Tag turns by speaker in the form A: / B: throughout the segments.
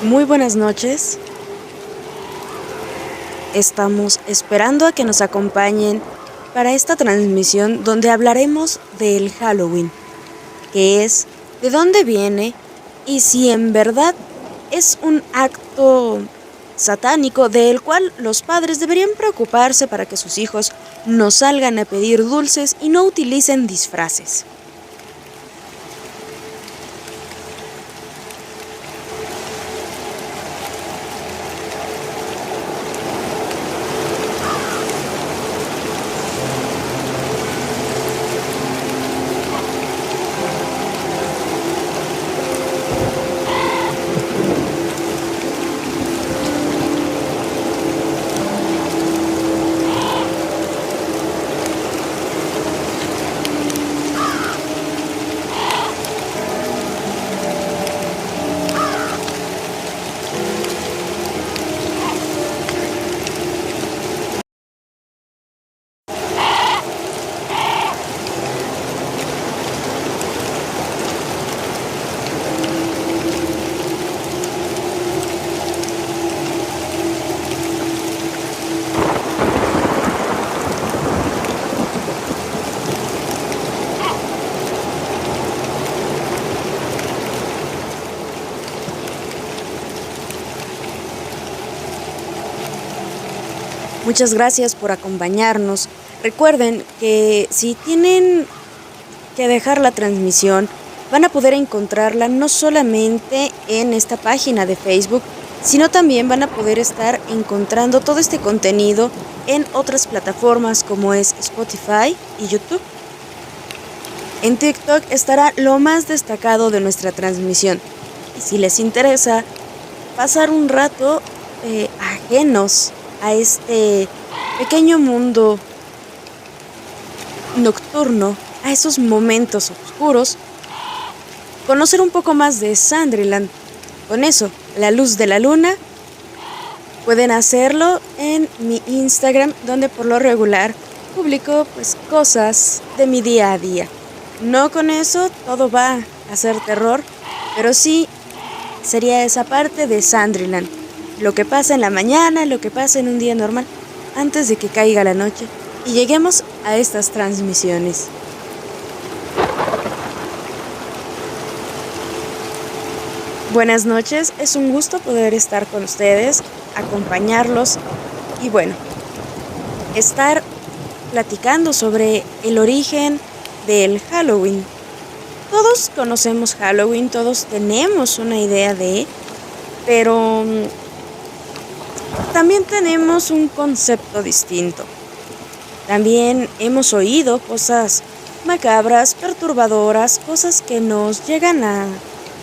A: Muy buenas noches. Estamos esperando a que nos acompañen para esta transmisión donde hablaremos del Halloween, que es de dónde viene y si en verdad es un acto satánico del cual los padres deberían preocuparse para que sus hijos no salgan a pedir dulces y no utilicen disfraces. Muchas gracias por acompañarnos. Recuerden que si tienen que dejar la transmisión, van a poder encontrarla no solamente en esta página de Facebook, sino también van a poder estar encontrando todo este contenido en otras plataformas como es Spotify y YouTube. En TikTok estará lo más destacado de nuestra transmisión. Y si les interesa pasar un rato ajenos a este pequeño mundo nocturno, a esos momentos oscuros, conocer un poco más de Sandriland. Con eso, la luz de la luna, pueden hacerlo en mi Instagram, donde por lo regular publico pues cosas de mi día a día. No con eso todo va a ser terror, pero sí sería esa parte de Sandriland. Lo que pasa en la mañana, lo que pasa en un día normal, antes de que caiga la noche y lleguemos a estas transmisiones. Buenas noches, es un gusto poder estar con ustedes, acompañarlos y bueno, estar platicando sobre el origen del Halloween. Todos conocemos Halloween, todos tenemos una idea de, pero también tenemos un concepto distinto. También hemos oído cosas macabras, perturbadoras, cosas que nos llegan a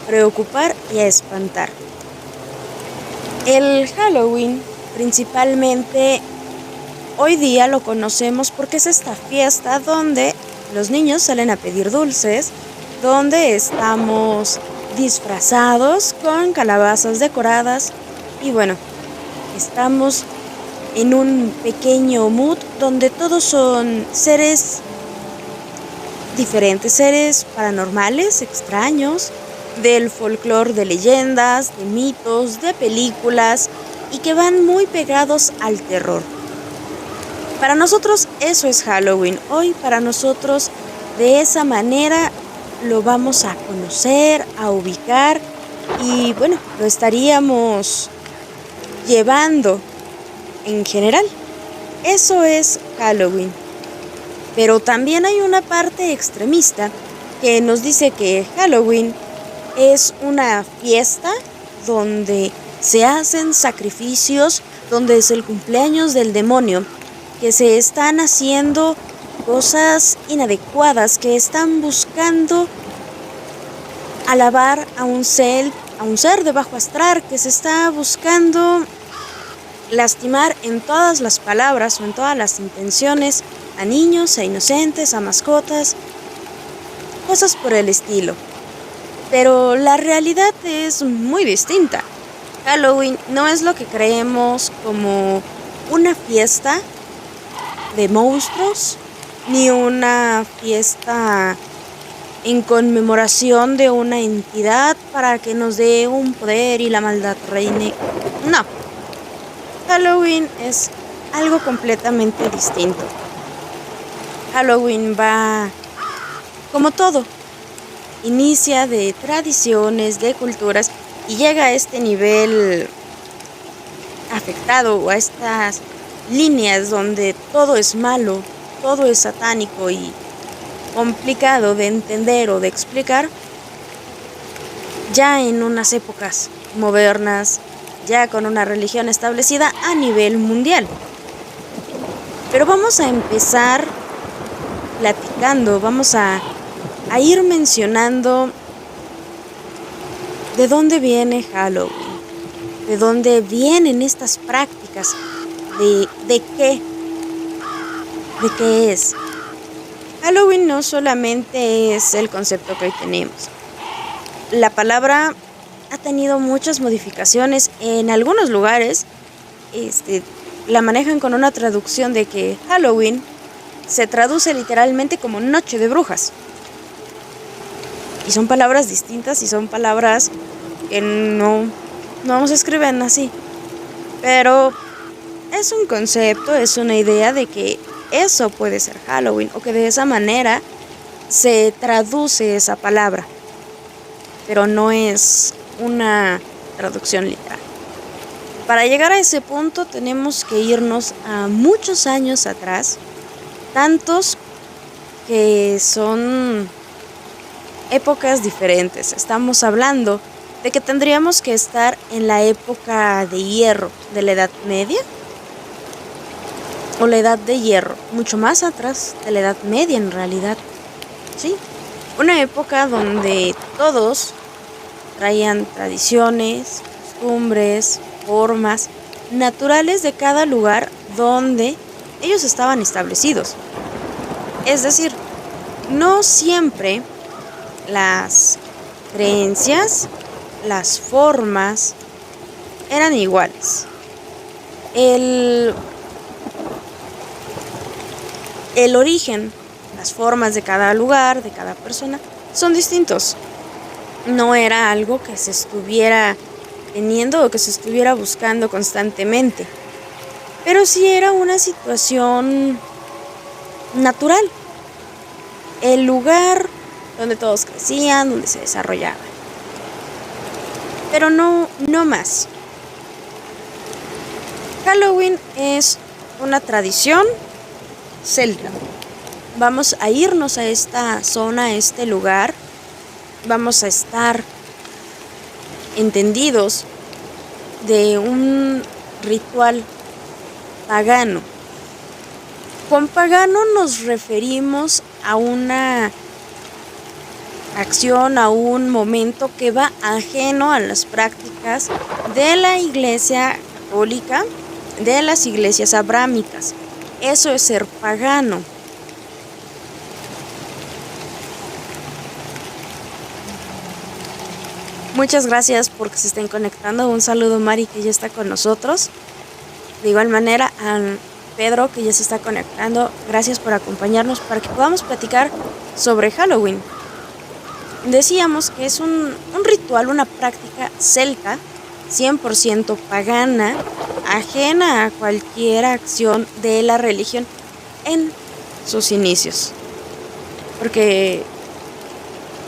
A: preocupar y a espantar. El Halloween principalmente hoy día lo conocemos porque es esta fiesta donde los niños salen a pedir dulces, donde estamos disfrazados con calabazas decoradas y bueno, estamos en un pequeño mood donde todos son seres diferentes, seres paranormales, extraños, del folclore, de leyendas, de mitos, de películas y que van muy pegados al terror. Para nosotros eso es Halloween. Hoy para nosotros de esa manera lo vamos a conocer, a ubicar y bueno, lo estaríamos llevando en general. Eso es Halloween. Pero también hay una parte extremista que nos dice que Halloween es una fiesta donde se hacen sacrificios, donde es el cumpleaños del demonio, que se están haciendo cosas inadecuadas, que están buscando alabar a un ser de bajo astral, que se está buscando lastimar en todas las palabras o en todas las intenciones a niños, a inocentes, a mascotas, cosas por el estilo. Pero la realidad es muy distinta. Halloween no es lo que creemos como una fiesta de monstruos, ni una fiesta en conmemoración de una entidad para que nos dé un poder y la maldad reine. No, Halloween es algo completamente distinto. Halloween va como todo, inicia de tradiciones, de culturas y llega a este nivel afectado o a estas líneas donde todo es malo, todo es satánico y complicado de entender o de explicar, ya en unas épocas modernas, ya con una religión establecida a nivel mundial. Pero vamos a empezar platicando, vamos a ir mencionando de dónde viene Halloween, de dónde vienen estas prácticas, de qué es. Halloween no solamente es el concepto que hoy tenemos. La palabra ha tenido muchas modificaciones. En algunos lugares la manejan con una traducción de que Halloween se traduce literalmente como Noche de Brujas. Y son palabras distintas y son palabras que no se escriben así. Pero es un concepto, es una idea de que eso puede ser Halloween o que de esa manera se traduce esa palabra. Pero no es una traducción literal. Para llegar a ese punto tenemos que irnos a muchos años atrás, tantos que son épocas diferentes. Estamos hablando de que tendríamos que estar en la época de hierro, de la Edad Media, o la Edad de Hierro, mucho más atrás de la Edad Media en realidad. Sí, una época donde todos traían tradiciones, costumbres, formas naturales de cada lugar donde ellos estaban establecidos. Es decir, no siempre las creencias, las formas eran iguales. El origen, las formas de cada lugar, de cada persona, son distintos. No era algo que se estuviera teniendo o que se estuviera buscando constantemente. Pero sí era una situación natural. El lugar donde todos crecían, donde se desarrollaban. Pero no más. Halloween es una tradición celta. Vamos a irnos a esta zona, a este lugar. Vamos a estar entendidos de un ritual pagano. Con pagano nos referimos a una acción, a un momento que va ajeno a las prácticas de la Iglesia católica, de las iglesias abrámicas. Eso es ser pagano. Muchas gracias porque se estén conectando. Un saludo a Mari, que ya está con nosotros. De igual manera a Pedro, que ya se está conectando. Gracias por acompañarnos para que podamos platicar sobre Halloween. Decíamos que es un ritual, una práctica celta, 100% pagana, ajena a cualquier acción de la religión en sus inicios. Porque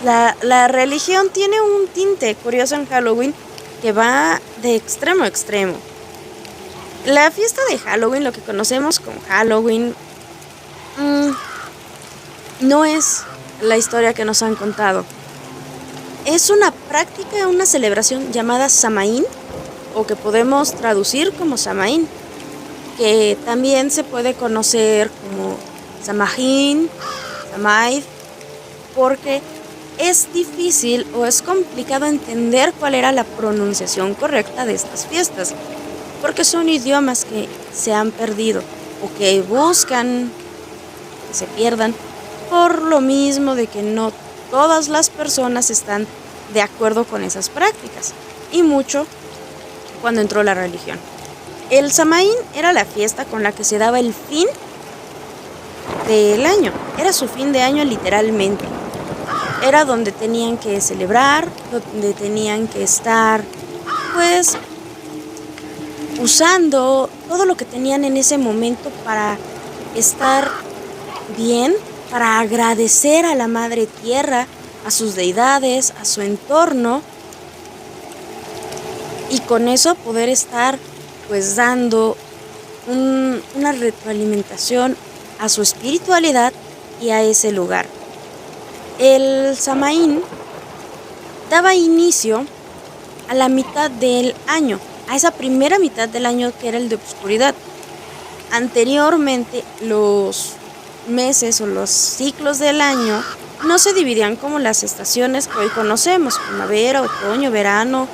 A: la religión tiene un tinte curioso en Halloween que va de extremo a extremo. La fiesta de Halloween, lo que conocemos como Halloween, no es la historia que nos han contado. Es una práctica, una celebración llamada Samaín, o que podemos traducir como Samaín, que también se puede conocer como Samajín, Samaid, porque es difícil o es complicado entender cuál era la pronunciación correcta de estas fiestas, porque son idiomas que se han perdido o que buscan que se pierdan por lo mismo de que no todas las personas están de acuerdo con esas prácticas, y mucho cuando entró la religión. El Samaín era la fiesta con la que se daba el fin del año, era su fin de año literalmente. era donde tenían que celebrar, donde tenían que estar, pues, usando todo lo que tenían en ese momento para estar bien, para agradecer a la Madre Tierra, a sus deidades, a su entorno, y con eso poder estar pues dando una retroalimentación a su espiritualidad y a ese lugar. El Samaín daba inicio a la mitad del año, a esa primera mitad del año que era el de oscuridad. Anteriormente los meses o los ciclos del año no se dividían como las estaciones que hoy conocemos, primavera, otoño, verano,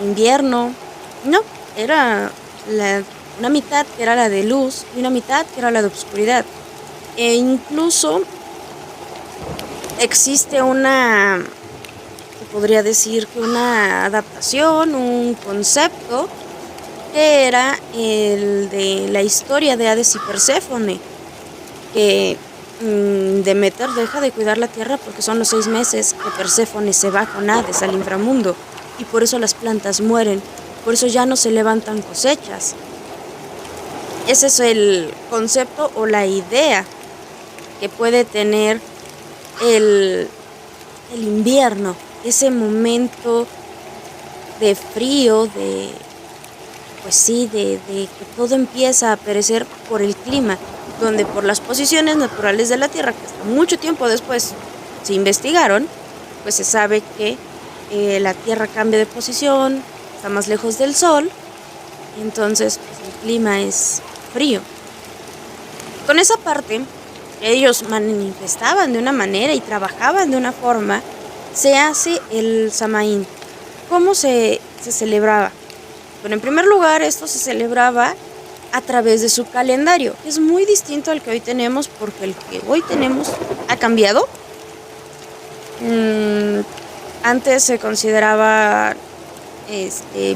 A: invierno. No, era una mitad que era la de luz y una mitad que era la de oscuridad. E incluso existe se podría decir que una adaptación, un concepto que era el de la historia de Hades y Perséfone, que Demeter deja de cuidar la tierra porque son los 6 meses que Perséfone se va con Hades al inframundo, y por eso las plantas mueren, por eso ya no se levantan cosechas. Ese es el concepto o la idea que puede tener el invierno, ese momento de frío, pues sí, de que todo empieza a perecer por el clima, donde por las posiciones naturales de la Tierra, que hasta mucho tiempo después se investigaron, pues se sabe que la Tierra cambia de posición, está más lejos del Sol, entonces pues, el clima es frío. Con esa parte, ellos manifestaban de una manera y trabajaban de una forma, se hace el Samaín. ¿Cómo se celebraba? Bueno, en primer lugar, esto se celebraba a través de su calendario. Es muy distinto al que hoy tenemos porque el que hoy tenemos ha cambiado. Antes se consideraba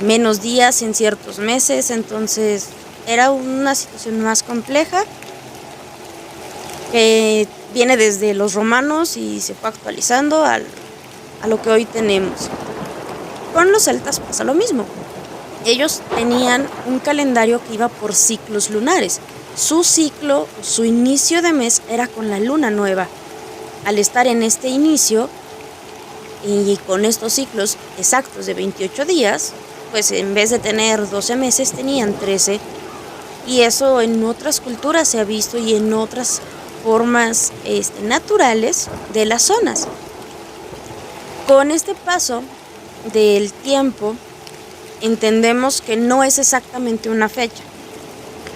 A: menos días en ciertos meses, entonces era una situación más compleja que viene desde los romanos y se fue actualizando a lo que hoy tenemos. Con los celtas pasa lo mismo. Ellos tenían un calendario que iba por ciclos lunares. Su ciclo, su inicio de mes era con la luna nueva. Al estar en este inicio y con estos ciclos exactos de 28 días, pues en vez de tener 12 meses tenían 13. Y eso en otras culturas se ha visto y en otras formas naturales de las zonas. Con este paso del tiempo, entendemos que no es exactamente una fecha,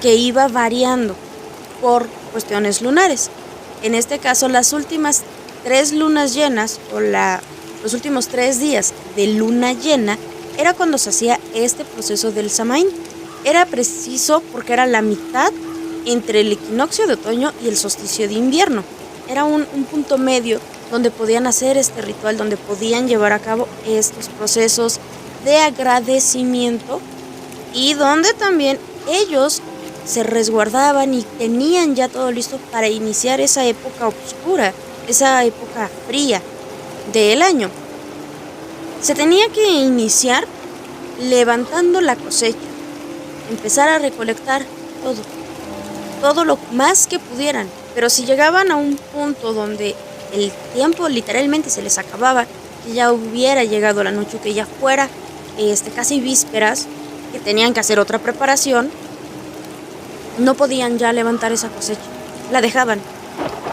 A: que iba variando por cuestiones lunares. En este caso, las últimas 3 lunas llenas o los últimos 3 días de luna llena era cuando se hacía este proceso del Samaín. Era preciso porque era la mitad entre el equinoccio de otoño y el solsticio de invierno. Era un punto medio donde podían hacer este ritual, donde podían llevar a cabo estos procesos de agradecimiento y donde también ellos se resguardaban y tenían ya todo listo para iniciar esa época oscura, esa época fría del año. Se tenía que iniciar levantando la cosecha, empezar a recolectar todo lo más que pudieran, pero si llegaban a un punto donde el tiempo literalmente se les acababa, que ya hubiera llegado la noche, que ya fuera casi vísperas, que tenían que hacer otra preparación, no podían ya levantar esa cosecha, la dejaban,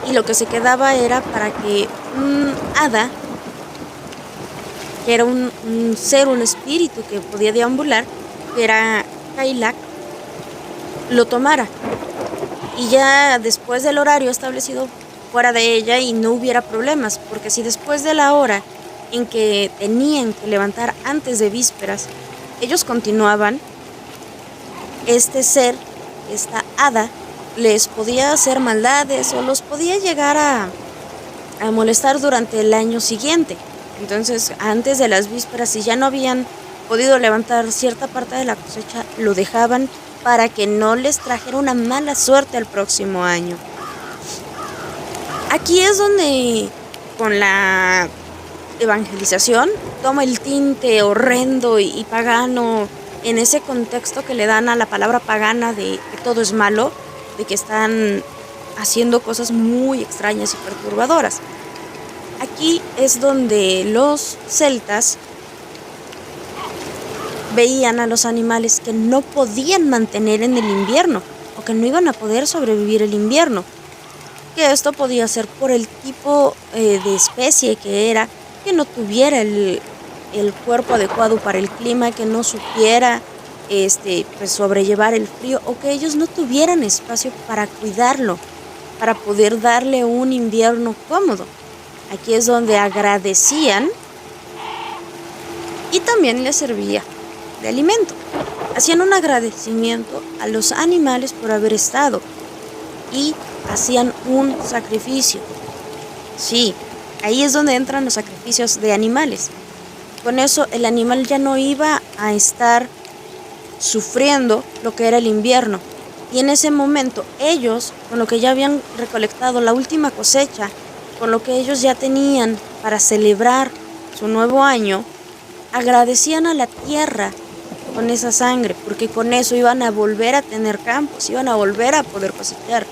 A: y lo que se quedaba era para que un hada, que era un ser, un espíritu que podía deambular, que era Kailak, lo tomara, y ya después del horario establecido fuera de ella y no hubiera problemas, porque si después de la hora en que tenían que levantar antes de vísperas, ellos continuaban, este ser, esta hada, les podía hacer maldades o los podía llegar a molestar durante el año siguiente. Entonces, antes de las vísperas, si ya no habían podido levantar cierta parte de la cosecha, lo dejaban para que no les trajera una mala suerte el próximo año. Aquí es donde con la evangelización, toma el tinte horrendo y pagano en ese contexto que le dan a la palabra pagana de que todo es malo, de que están haciendo cosas muy extrañas y perturbadoras. Aquí es donde los celtas veían a los animales que no podían mantener en el invierno o que no iban a poder sobrevivir el invierno. Que esto podía ser por el tipo de especie que era, que no tuviera el cuerpo adecuado para el clima, que no supiera pues sobrellevar el frío, o que ellos no tuvieran espacio para cuidarlo, para poder darle un invierno cómodo. Aquí es donde agradecían y también les servía de alimento. Hacían un agradecimiento a los animales por haber estado y hacían un sacrificio. Sí, ahí es donde entran los sacrificios de animales. Con eso el animal ya no iba a estar sufriendo lo que era el invierno. Y en ese momento ellos, con lo que ya habían recolectado, la última cosecha, con lo que ellos ya tenían para celebrar su nuevo año, agradecían a la tierra con esa sangre, porque con eso iban a volver a tener campos, iban a volver a poder cosechar.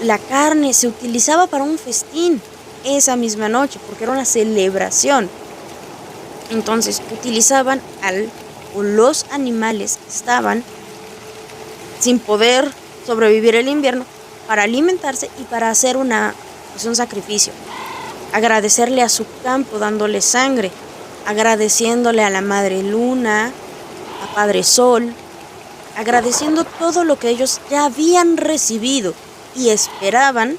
A: La carne se utilizaba para un festín esa misma noche, porque era una celebración. Entonces utilizaban los animales que estaban sin poder sobrevivir el invierno para alimentarse y para hacer un sacrificio. Agradecerle a su campo dándole sangre, agradeciéndole a la Madre Luna, a Padre Sol, agradeciendo todo lo que ellos ya habían recibido y esperaban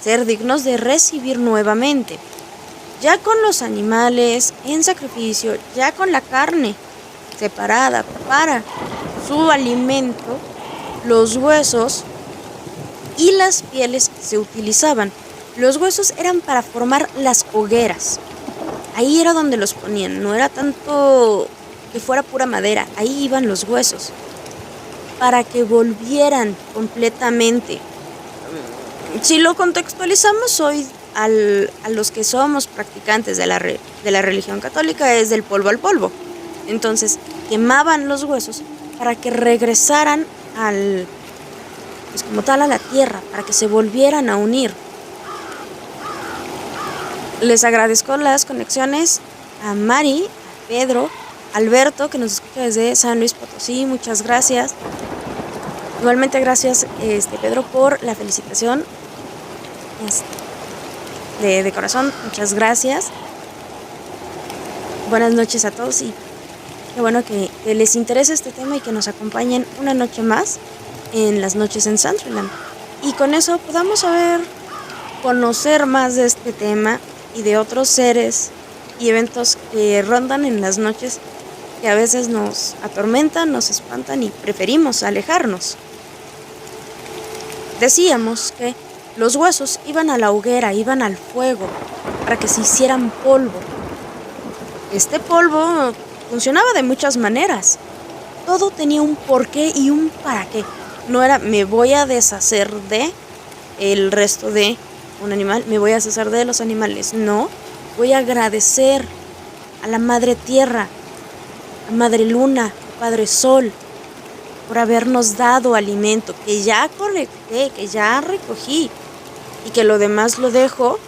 A: ser dignos de recibir nuevamente. Ya con los animales en sacrificio, ya con la carne separada para su alimento, los huesos y las pieles se utilizaban. Los huesos eran para formar las hogueras. Ahí era donde los ponían, no era tanto que fuera pura madera, ahí iban los huesos, para que volvieran completamente. Si lo contextualizamos hoy a los que somos practicantes de la religión católica, es del polvo al polvo. Entonces quemaban los huesos para que regresaran pues como tal a la tierra, para que se volvieran a unir. Les agradezco las conexiones a Mari, a Pedro, a Alberto, que nos escucha desde San Luis Potosí, muchas gracias. Igualmente gracias Pedro por la felicitación de corazón, muchas gracias. Buenas noches a todos y qué bueno que les interese este tema y que nos acompañen una noche más en las noches en Sandriland. Y con eso podamos conocer más de este tema y de otros seres y eventos que rondan en las noches, que a veces nos atormentan, nos espantan y preferimos alejarnos. Decíamos que los huesos iban a la hoguera, iban al fuego, para que se hicieran polvo. Este polvo funcionaba de muchas maneras. Todo tenía un porqué y un para qué. No era me voy a deshacer de el resto de un animal, me voy a deshacer de los animales. No, voy a agradecer a la Madre Tierra, a Madre Luna, a Padre Sol, por habernos dado alimento, que ya colecté, que ya recogí, y que lo demás lo dejo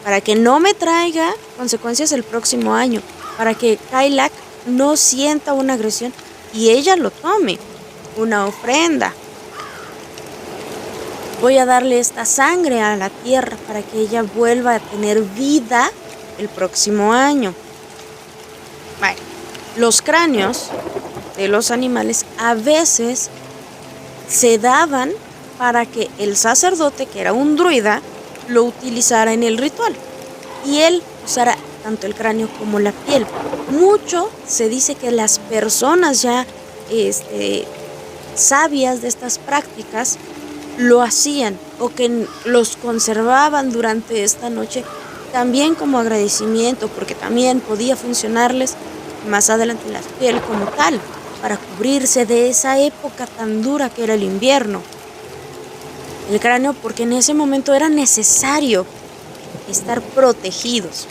A: para que no me traiga consecuencias el próximo año, para que Kailak no sienta una agresión y ella lo tome, una ofrenda. Voy a darle esta sangre a la tierra para que ella vuelva a tener vida el próximo año. Bueno, los cráneos de los animales a veces se daban para que el sacerdote, que era un druida, lo utilizara en el ritual y él usara tanto el cráneo como la piel. Mucho se dice que las personas ya sabias de estas prácticas lo hacían o que los conservaban durante esta noche también como agradecimiento, porque también podía funcionarles más adelante la piel como tal, para cubrirse de esa época tan dura que era el invierno. El cráneo porque en ese momento era necesario estar protegidos.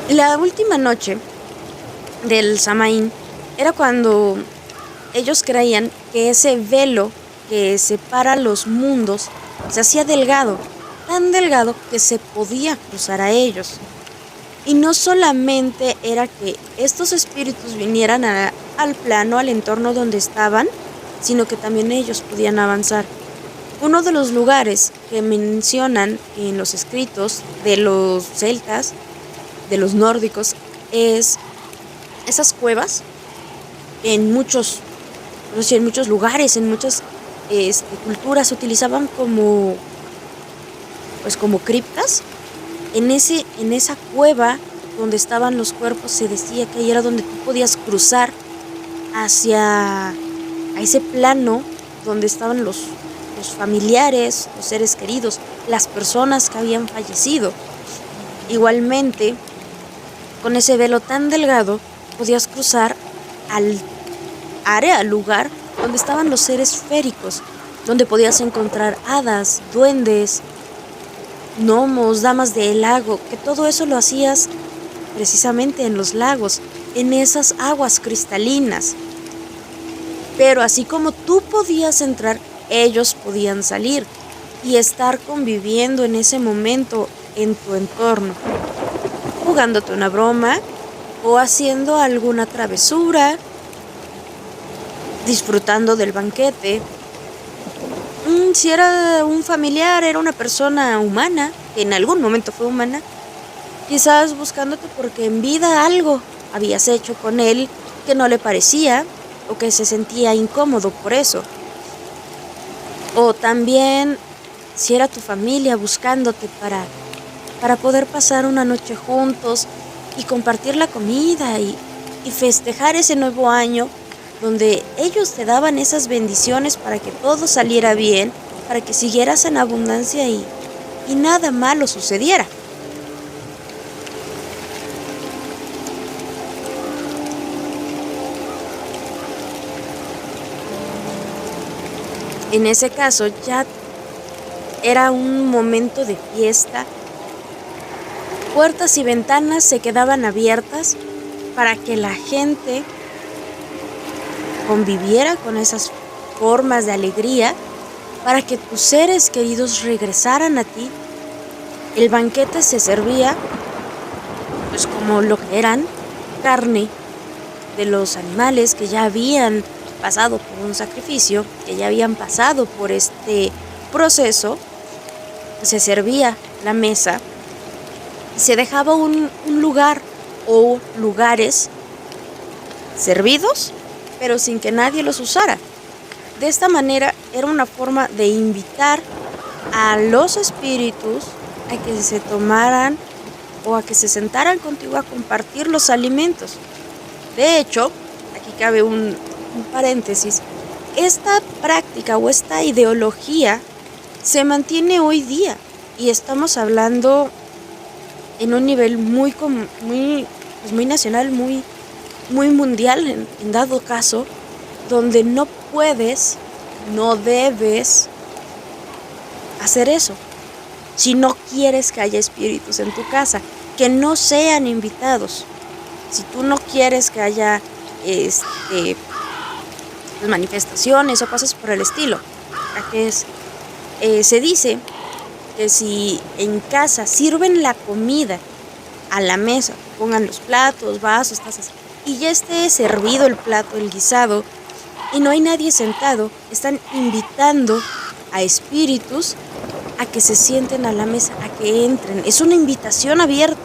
A: La última noche del Samaín era cuando ellos creían que ese velo que separa los mundos se hacía delgado, tan delgado que se podía cruzar a ellos. Y no solamente era que estos espíritus vinieran al plano, al entorno donde estaban, sino que también ellos podían avanzar. Uno de los lugares que mencionan en los escritos de los celtas, de los nórdicos, es esas cuevas en muchos, no sé, en muchos lugares, en muchas culturas se utilizaban como criptas. En esa cueva donde estaban los cuerpos se decía que ahí era donde tú podías cruzar hacia a ese plano donde estaban los familiares, los seres queridos, las personas que habían fallecido. Igualmente, con ese velo tan delgado, podías cruzar al área, al lugar donde estaban los seres féricos, donde podías encontrar hadas, duendes, gnomos, damas del lago, que todo eso lo hacías precisamente en los lagos, en esas aguas cristalinas. Pero así como tú podías entrar, ellos podían salir y estar conviviendo en ese momento en tu entorno, jugándote una broma o haciendo alguna travesura, disfrutando del banquete. Si era un familiar, era una persona humana, que en algún momento fue humana, quizás buscándote porque en vida algo habías hecho con él que no le parecía o que se sentía incómodo por eso. O también si era tu familia buscándote para poder pasar una noche juntos y compartir la comida y festejar ese nuevo año donde ellos te daban esas bendiciones para que todo saliera bien, para que siguieras en abundancia y nada malo sucediera. En ese caso ya era un momento de fiesta. Puertas y ventanas se quedaban abiertas para que la gente conviviera con esas formas de alegría, para que tus seres queridos regresaran a ti. El banquete se servía, pues como lo que eran, carne de los animales que ya habían pasado por un sacrificio, que ya habían pasado por este proceso. Se servía la mesa y se dejaba un lugar o lugares servidos, pero sin que nadie los usara. De esta manera era una forma de invitar a los espíritus a que se tomaran o a que se sentaran contigo a compartir los alimentos. De hecho, aquí cabe un paréntesis, esta práctica o esta ideología se mantiene hoy día y estamos hablando en un nivel muy nacional, muy mundial en dado caso, donde no puedes, no debes hacer eso. Si no quieres que haya espíritus en tu casa, que no sean invitados. Si tú no quieres que haya manifestaciones o cosas por el estilo. Se dice que si en casa sirven la comida a la mesa, pongan los platos, vasos, tazas, y ya esté servido el plato, el guisado, y no hay nadie sentado, están invitando a espíritus a que se sienten a la mesa, a que entren. Es una invitación abierta,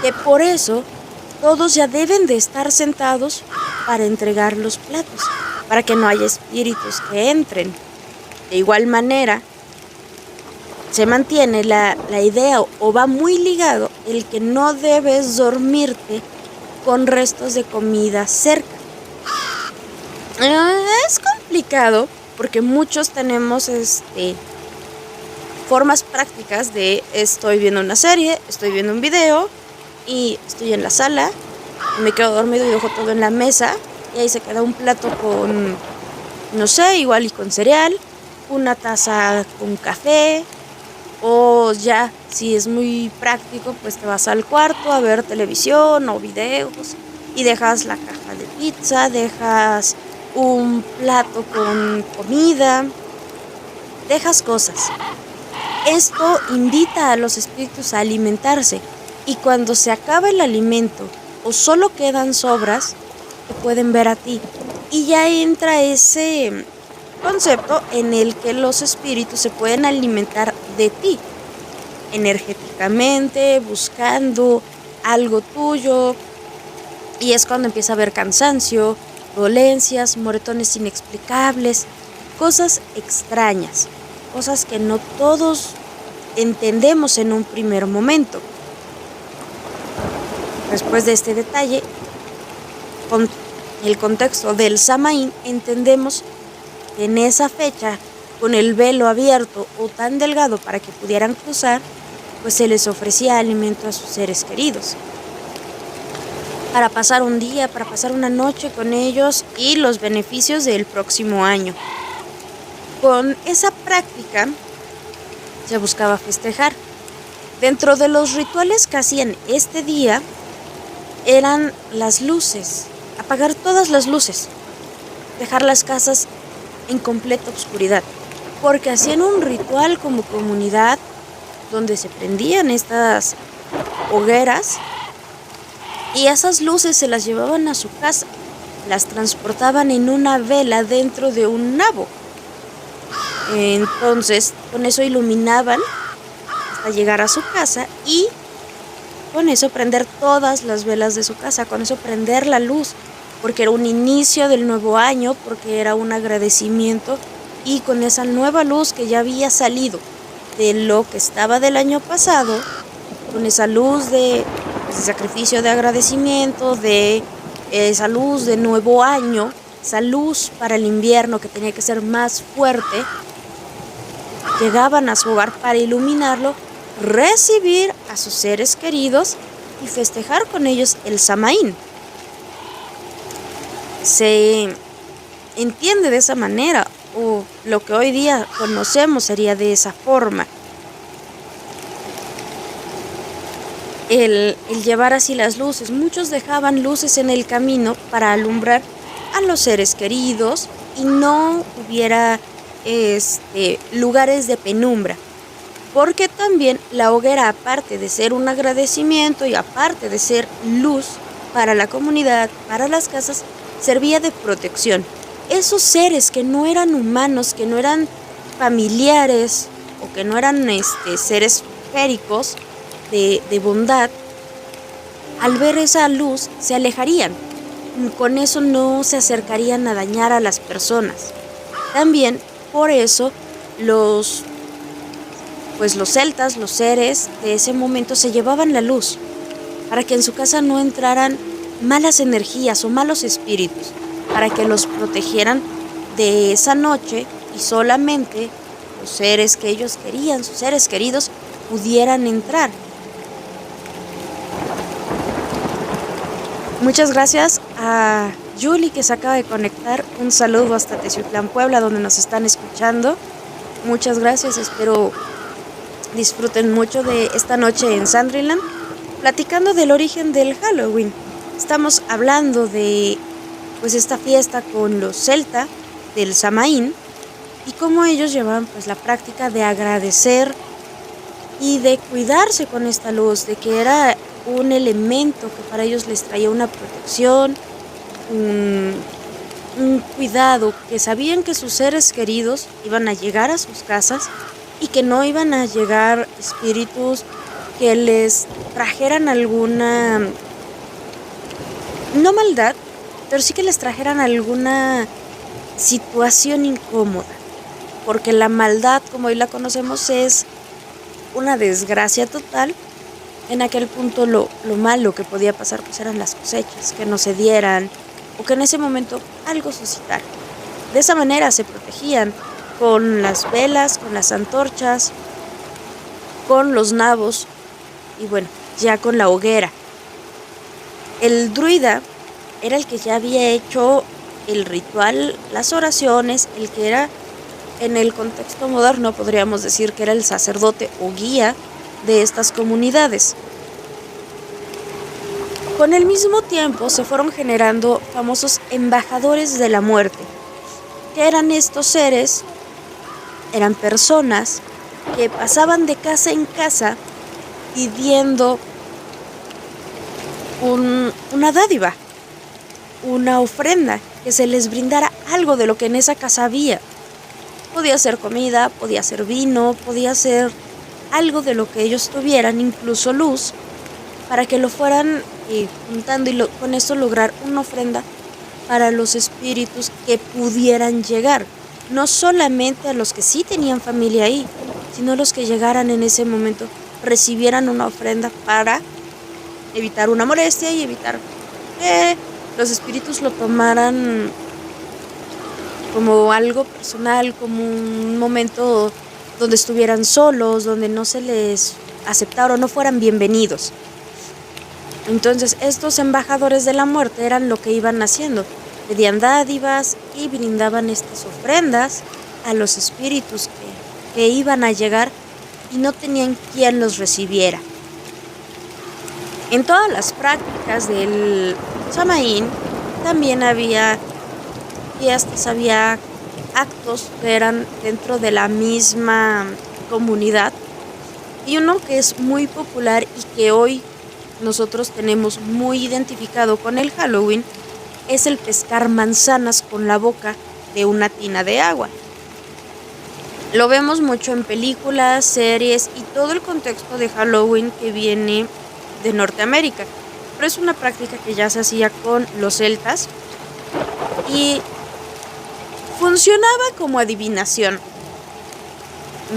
A: que por eso todos ya deben de estar sentados para entregar los platos, para que no haya espíritus que entren. De igual manera, se mantiene la idea o va muy ligado el que no debes dormirte con restos de comida cerca. Es complicado porque muchos tenemos formas prácticas de estoy viendo una serie, estoy viendo un video y estoy en la sala, me quedo dormido y dejo todo en la mesa y ahí se queda un plato con, no sé, igual y con cereal, una taza con café, O ya, si es muy práctico, pues te vas al cuarto a ver televisión o videos y dejas la caja de pizza, dejas un plato con comida, dejas cosas. Esto invita a los espíritus a alimentarse y cuando se acaba el alimento o solo quedan sobras, te pueden ver a ti. Y ya entra ese concepto en el que los espíritus se pueden alimentar de ti, energéticamente, buscando algo tuyo. Y es cuando empieza a haber cansancio, dolencias, moretones inexplicables, cosas extrañas, cosas que no todos entendemos en un primer momento. Después de este detalle, con el contexto del Samaín, entendemos que en esa fecha, con el velo abierto o tan delgado para que pudieran cruzar, pues se les ofrecía alimento a sus seres queridos. Para pasar un día, para pasar una noche con ellos y los beneficios del próximo año. Con esa práctica se buscaba festejar. Dentro de los rituales que hacían este día eran las luces, apagar todas las luces, dejar las casas en completa oscuridad, porque hacían un ritual como comunidad donde se prendían estas hogueras y esas luces se las llevaban a su casa, las transportaban en una vela dentro de un nabo. Entonces, con eso iluminaban hasta llegar a su casa y con eso prender todas las velas de su casa, con eso prender la luz, porque era un inicio del nuevo año, porque era un agradecimiento y con esa nueva luz que ya había salido de lo que estaba del año pasado, con esa luz de sacrificio de agradecimiento, de esa luz de nuevo año, esa luz para el invierno que tenía que ser más fuerte, llegaban a su hogar para iluminarlo, recibir a sus seres queridos y festejar con ellos el Samaín. Se entiende de esa manera, o lo que hoy día conocemos sería de esa forma. El llevar así las luces. Muchos dejaban luces en el camino para alumbrar a los seres queridos y no hubiera lugares de penumbra. Porque también la hoguera, aparte de ser un agradecimiento y aparte de ser luz para la comunidad, para las casas, servía de protección. Esos seres que no eran humanos, que no eran familiares o que no eran seres féricos de bondad, al ver esa luz se alejarían. Con eso no se acercarían a dañar a las personas. También por eso los celtas, los seres de ese momento se llevaban la luz para que en su casa no entraran malas energías o malos espíritus, para que los protegieran de esa noche y solamente los seres que ellos querían, sus seres queridos, pudieran entrar. Muchas gracias a Julie que se acaba de conectar. Un saludo hasta Teciutlán, Puebla, donde nos están escuchando. Muchas gracias, espero disfruten mucho de esta noche en Sandriland, platicando del origen del Halloween. Estamos hablando de esta fiesta con los celta del Samaín y cómo ellos llevan la práctica de agradecer y de cuidarse con esta luz, de que era un elemento que para ellos les traía una protección, un cuidado, que sabían que sus seres queridos iban a llegar a sus casas y que no iban a llegar espíritus que les trajeran alguna, no maldad, pero sí que les trajeran alguna situación incómoda, porque la maldad, como hoy la conocemos, es una desgracia total. En aquel punto lo malo que podía pasar pues eran las cosechas, que no se dieran o que en ese momento algo suscitara. De esa manera se protegían con las velas, con las antorchas, con los nabos y ya con la hoguera. El druida era el que ya había hecho el ritual, las oraciones, el que era en el contexto moderno podríamos decir que era el sacerdote o guía de estas comunidades. Con el mismo tiempo se fueron generando famosos embajadores de la muerte. ¿Qué eran estos seres? Eran personas que pasaban de casa en casa pidiendo una dádiva, una ofrenda, que se les brindara algo de lo que en esa casa había. Podía ser comida, podía ser vino, podía ser algo de lo que ellos tuvieran, incluso luz, para que lo fueran juntando y con eso lograr una ofrenda para los espíritus que pudieran llegar. No solamente a los que sí tenían familia ahí, sino los que llegaran en ese momento, recibieran una ofrenda para evitar una molestia y evitar que los espíritus lo tomaran como algo personal, como un momento donde estuvieran solos, donde no se les aceptara o no fueran bienvenidos. Entonces, estos embajadores de la muerte eran lo que iban haciendo. Pedían dádivas y brindaban estas ofrendas a los espíritus que iban a llegar y no tenían quien los recibiera. En todas las prácticas del Samaín también había fiestas, había actos que eran dentro de la misma comunidad. Y uno que es muy popular y que hoy nosotros tenemos muy identificado con el Halloween es el pescar manzanas con la boca de una tina de agua. Lo vemos mucho en películas, series y todo el contexto de Halloween que viene de Norteamérica. Pero es una práctica que ya se hacía con los celtas y funcionaba como adivinación.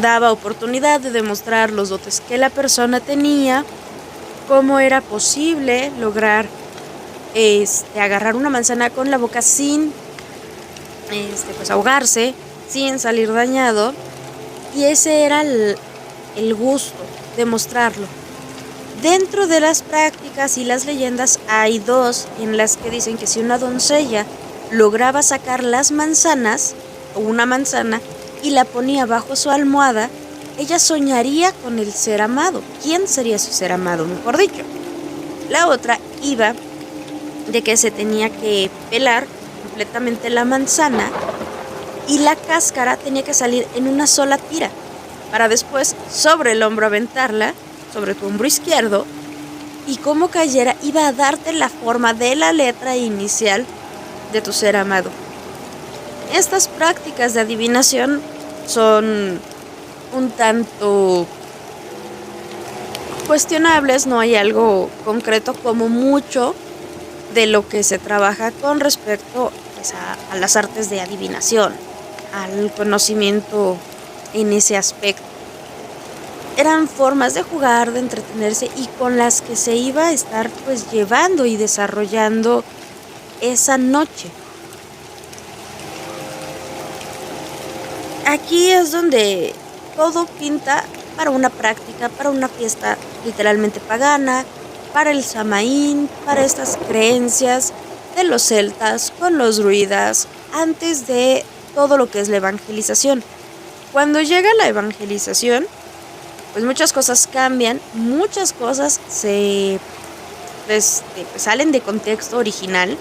A: Daba oportunidad de demostrar los dotes que la persona tenía, cómo era posible lograr agarrar una manzana con la boca sin ahogarse, sin salir dañado. Y ese era el gusto de mostrarlo. Dentro de las prácticas y las leyendas hay dos en las que dicen que si una doncella lograba sacar las manzanas o una manzana y la ponía bajo su almohada, ella soñaría con el ser amado. ¿Quién sería su ser amado, mejor dicho? La otra iba de que se tenía que pelar completamente la manzana y la cáscara tenía que salir en una sola tira para después sobre el hombro aventarla, sobre tu hombro izquierdo, y como cayera iba a darte la forma de la letra inicial de tu ser amado. Estas prácticas de adivinación son un tanto cuestionables, no hay algo concreto como mucho de lo que se trabaja con respecto a las artes de adivinación, al conocimiento en ese aspecto. Eran formas de jugar, de entretenerse y con las que se iba a estar llevando y desarrollando esa noche. Aquí es donde todo pinta para una práctica, para una fiesta literalmente pagana, para el Samaín, para estas creencias de los celtas con los druidas, antes de todo lo que es la evangelización. Cuando llega la evangelización, pues muchas cosas cambian, muchas cosas salen de contexto original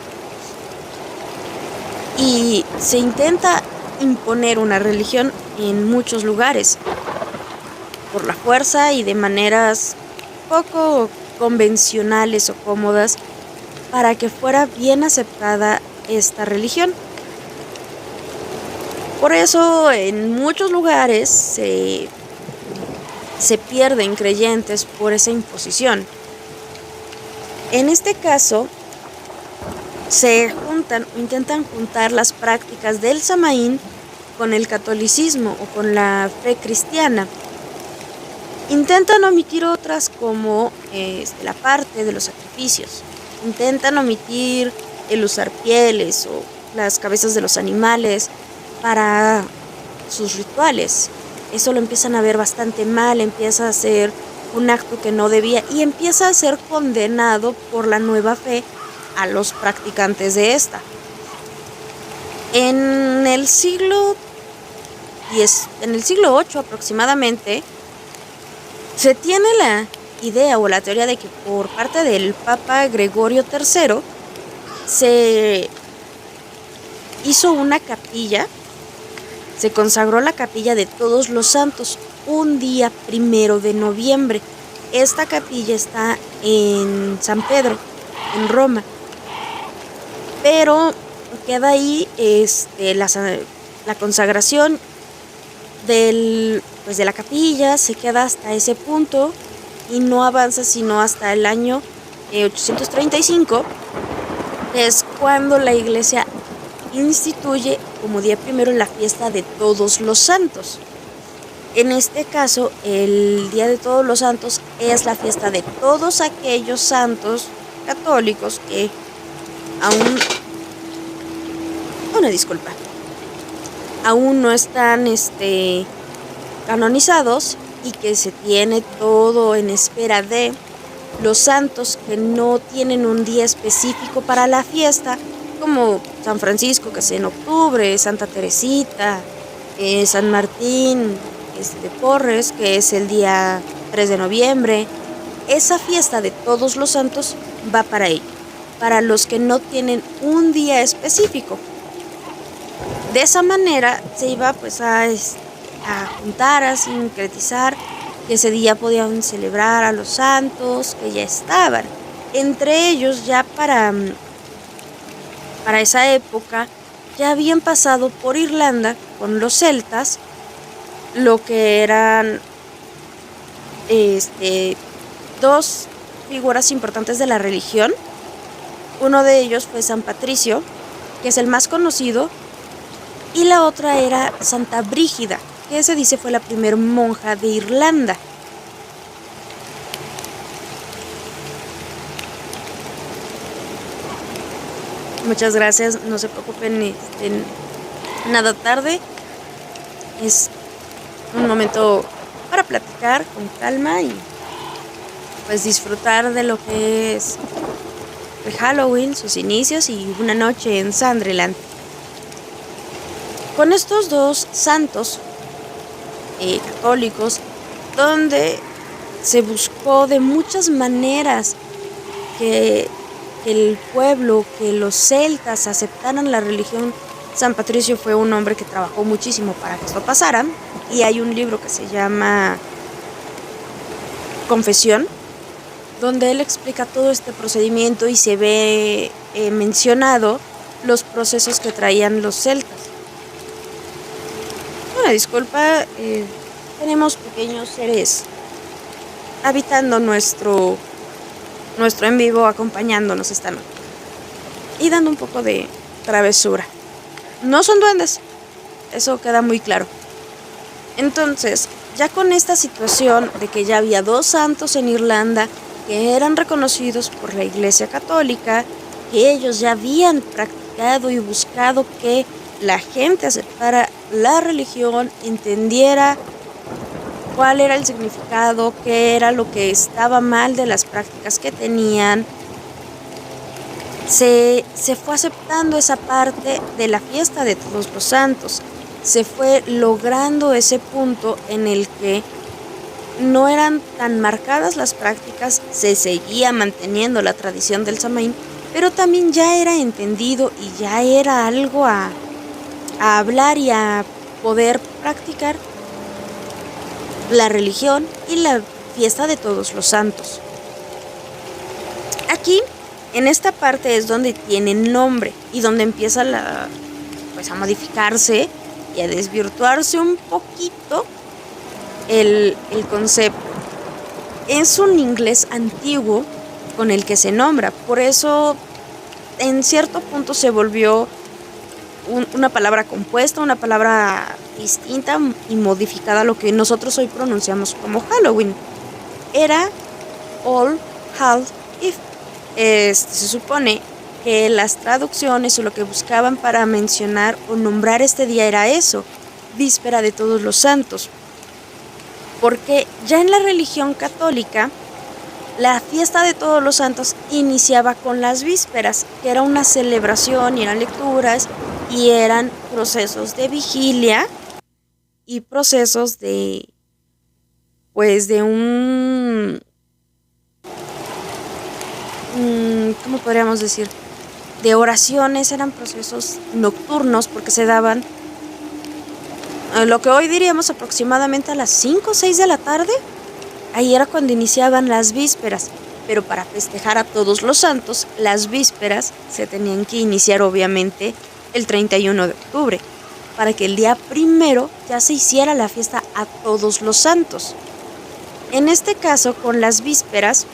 A: y se intenta imponer una religión en muchos lugares por la fuerza y de maneras poco convencionales o cómodas para que fuera bien aceptada esta religión. Por eso en muchos lugares se pierden creyentes por esa imposición. En este caso, se intentan juntar las prácticas del Samaín con el catolicismo o con la fe cristiana. Intentan omitir otras como la parte de los sacrificios. Intentan omitir el usar pieles o las cabezas de los animales para sus rituales. Eso lo empiezan a ver bastante mal, empieza a ser un acto que no debía y empieza a ser condenado por la nueva fe a los practicantes de esta. En el siglo en el siglo VIII aproximadamente, se tiene la idea o la teoría de que por parte del Papa Gregorio III se hizo una capilla, se consagró la capilla de Todos los Santos un día 1 de noviembre. Esta capilla está en San Pedro, en Roma, pero queda ahí la consagración de la capilla, se queda hasta ese punto y no avanza sino hasta el año 835, que es cuando la iglesia instituye como día primero la fiesta de Todos los Santos. En este caso, el Día de Todos los Santos es la fiesta de todos aquellos santos católicos que aún no están canonizados, y que se tiene todo en espera de los santos que no tienen un día específico para la fiesta, como San Francisco, que es en octubre, Santa Teresita, San Martín de Porres, que es el día 3 de noviembre. Esa fiesta de Todos los Santos va para ellos, para los que no tienen un día específico. De esa manera se iba pues a juntar, a sincretizar, que ese día podían celebrar a los santos que ya estaban. Entre ellos, ya para esa época, ya habían pasado por Irlanda con los celtas, lo que eran dos figuras importantes de la religión. Uno de ellos fue San Patricio, que es el más conocido, y la otra era Santa Brígida, que se dice fue la primera monja de Irlanda. Muchas gracias, no se preocupen, nada tarde. Es un momento para platicar con calma y pues disfrutar de lo que es el Halloween, sus inicios y una noche en Sandriland. Con estos dos santos católicos, donde se buscó de muchas maneras que el pueblo, que los celtas aceptaran la religión. San Patricio fue un hombre que trabajó muchísimo para que esto pasara, y hay un libro que se llama Confesión, donde él explica todo este procedimiento y se ve mencionado los procesos que traían los celtas. Una disculpa, tenemos pequeños seres habitando nuestro en vivo, acompañándonos esta noche y dando un poco de travesura. No son duendes, eso queda muy claro. Entonces, ya con esta situación de que ya había dos santos en Irlanda que eran reconocidos por la Iglesia Católica, que ellos ya habían practicado y buscado que la gente aceptara la religión, entendiera cuál era el significado, qué era lo que estaba mal de las prácticas que tenían. Se fue aceptando esa parte de la fiesta de Todos los Santos. Se fue logrando ese punto en el que no eran tan marcadas las prácticas, se seguía manteniendo la tradición del Samhain, pero también ya era entendido y ya era algo a hablar y a poder practicar la religión y la fiesta de Todos los Santos. Aquí, en esta parte es donde tiene nombre y donde empieza a modificarse y a desvirtuarse un poquito el concepto. Es un inglés antiguo con el que se nombra, por eso en cierto punto se volvió una palabra compuesta, una palabra distinta y modificada a lo que nosotros hoy pronunciamos como Halloween. Era All Hallows Eve. Se supone que las traducciones o lo que buscaban para mencionar o nombrar este día era eso, víspera de Todos los Santos. Porque ya en la religión católica, la fiesta de Todos los Santos iniciaba con las vísperas, que era una celebración y eran lecturas y eran procesos de vigilia y procesos de, pues de ¿cómo podríamos decir? De oraciones, eran procesos nocturnos porque se daban lo que hoy diríamos aproximadamente a las 5 o 6 de la tarde. Ahí era cuando iniciaban las vísperas, pero para festejar a todos los santos, las vísperas se tenían que iniciar obviamente el 31 de octubre, para que el día primero ya se hiciera la fiesta a todos los santos. En este caso, con las vísperas,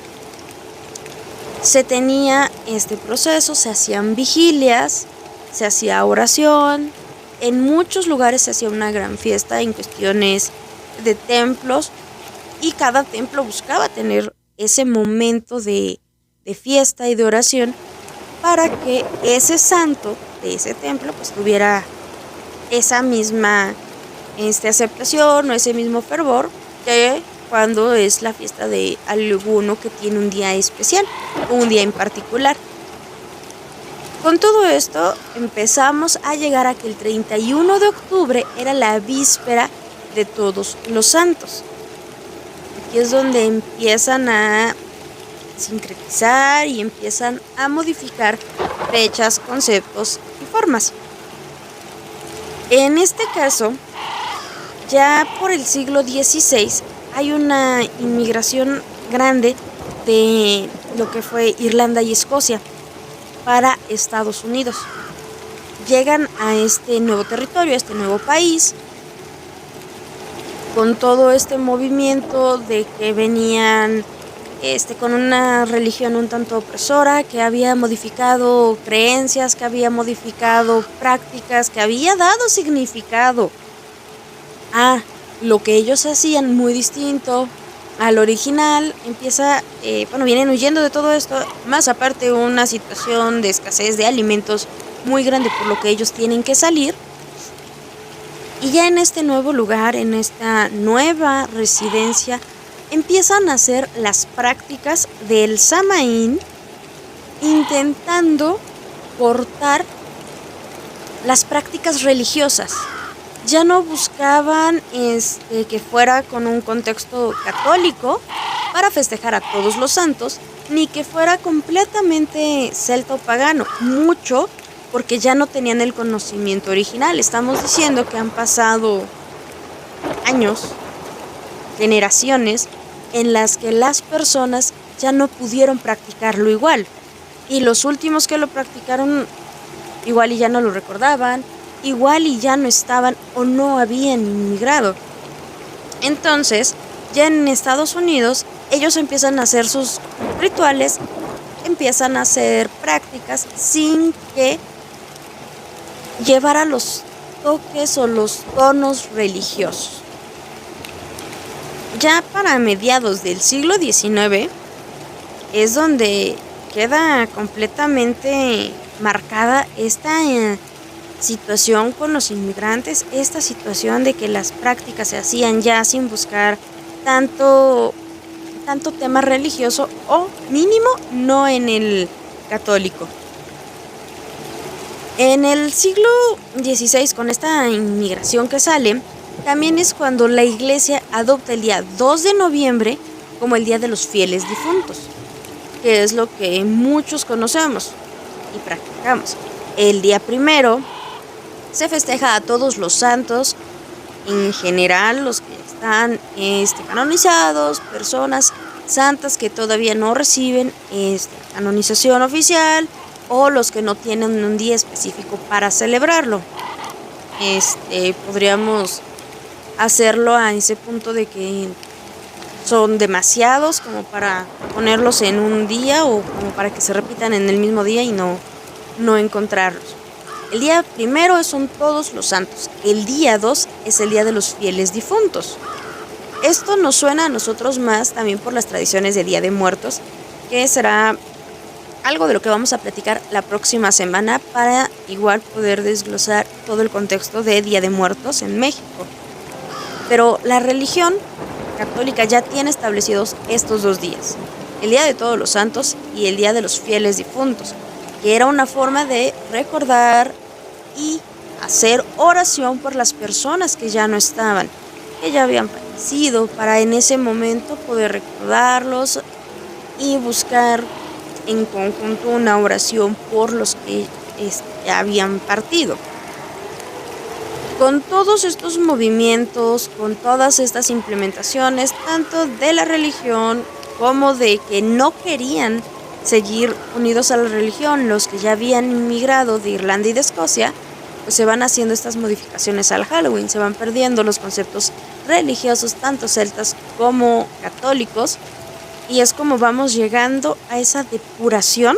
A: se tenía este proceso, se hacían vigilias, se hacía oración, en muchos lugares se hacía una gran fiesta en cuestiones de templos y cada templo buscaba tener ese momento de fiesta y de oración para que ese santo de ese templo pues tuviera esa misma aceptación o ese mismo fervor que cuando es la fiesta de alguno que tiene un día especial o un día en particular. Con todo esto empezamos a llegar a que el 31 de octubre era la víspera de todos los santos. Aquí es donde empiezan a sincretizar y empiezan a modificar fechas, conceptos y formas. En este caso, ya por el siglo XVI hay una inmigración grande de lo que fue Irlanda y Escocia para Estados Unidos. Llegan a este nuevo territorio, a este nuevo país, con todo este movimiento de que venían con una religión un tanto opresora, que había modificado creencias, que había modificado prácticas, que había dado significado a lo que ellos hacían muy distinto al original. Vienen huyendo de todo esto, más aparte una situación de escasez de alimentos muy grande por lo que ellos tienen que salir. Y ya en este nuevo lugar, en esta nueva residencia, empiezan a hacer las prácticas del Samaín, intentando cortar las prácticas religiosas. Ya no buscaban que fuera con un contexto católico para festejar a todos los santos, ni que fuera completamente celta o pagano, mucho porque ya no tenían el conocimiento original. Estamos diciendo que han pasado años, generaciones, en las que las personas ya no pudieron practicarlo igual. Y los últimos que lo practicaron igual y ya no lo recordaban, igual y ya no estaban o no habían inmigrado. Entonces, ya en Estados Unidos, ellos empiezan a hacer sus rituales, empiezan a hacer prácticas sin que llevara los toques o los tonos religiosos. Ya para mediados del siglo XIX es donde queda completamente marcada esta situación con los inmigrantes, esta situación de que las prácticas se hacían ya sin buscar tanto tema religioso o mínimo no en el católico. En el siglo XVI, con esta inmigración que sale, también es cuando la iglesia adopta el día 2 de noviembre como el Día de los Fieles Difuntos, que es lo que muchos conocemos y practicamos. El día primero se festeja a todos los santos, en general los que están canonizados, personas santas que todavía no reciben canonización oficial o los que no tienen un día específico para celebrarlo. Podríamos hacerlo a ese punto de que son demasiados como para ponerlos en un día o como para que se repitan en el mismo día y no encontrarlos. El día primero son todos los santos. El día 2 es el Día de los Fieles Difuntos. Esto nos suena a nosotros más también por las tradiciones de Día de Muertos, que será algo de lo que vamos a platicar la próxima semana para igual poder desglosar todo el contexto de Día de Muertos en México. Pero la religión católica ya tiene establecidos estos dos días, el Día de Todos los Santos y el Día de los Fieles Difuntos, que era una forma de recordar y hacer oración por las personas que ya no estaban, que ya habían fallecido, para en ese momento poder recordarlos y buscar en conjunto una oración por los que ya habían partido. Con todos estos movimientos, con todas estas implementaciones, tanto de la religión como de que no querían seguir unidos a la religión, los que ya habían inmigrado de Irlanda y de Escocia, pues se van haciendo estas modificaciones al Halloween, se van perdiendo los conceptos religiosos, tanto celtas como católicos, y es como vamos llegando a esa depuración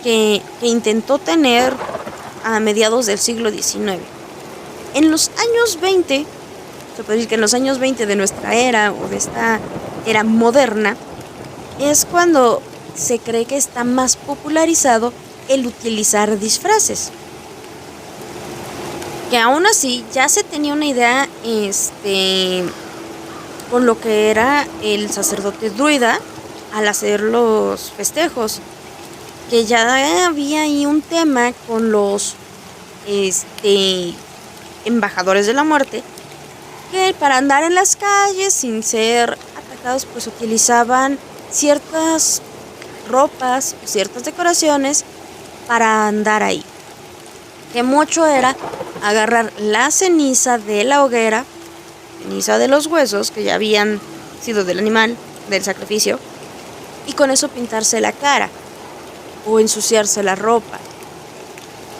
A: que intentó tener a mediados del siglo XIX. En los años 20, se puede decir que en los años 20 de nuestra era o de esta era moderna, es cuando se cree que está más popularizado el utilizar disfraces. Que aún así ya se tenía una idea con lo que era el sacerdote druida al hacer los festejos, que ya había ahí un tema con los embajadores de la muerte, que para andar en las calles sin ser atacados pues utilizaban ciertas ropas, ciertas decoraciones para andar ahí, que mucho era agarrar la ceniza de la hoguera, ceniza de los huesos que ya habían sido del animal, del sacrificio, y con eso pintarse la cara o ensuciarse la ropa,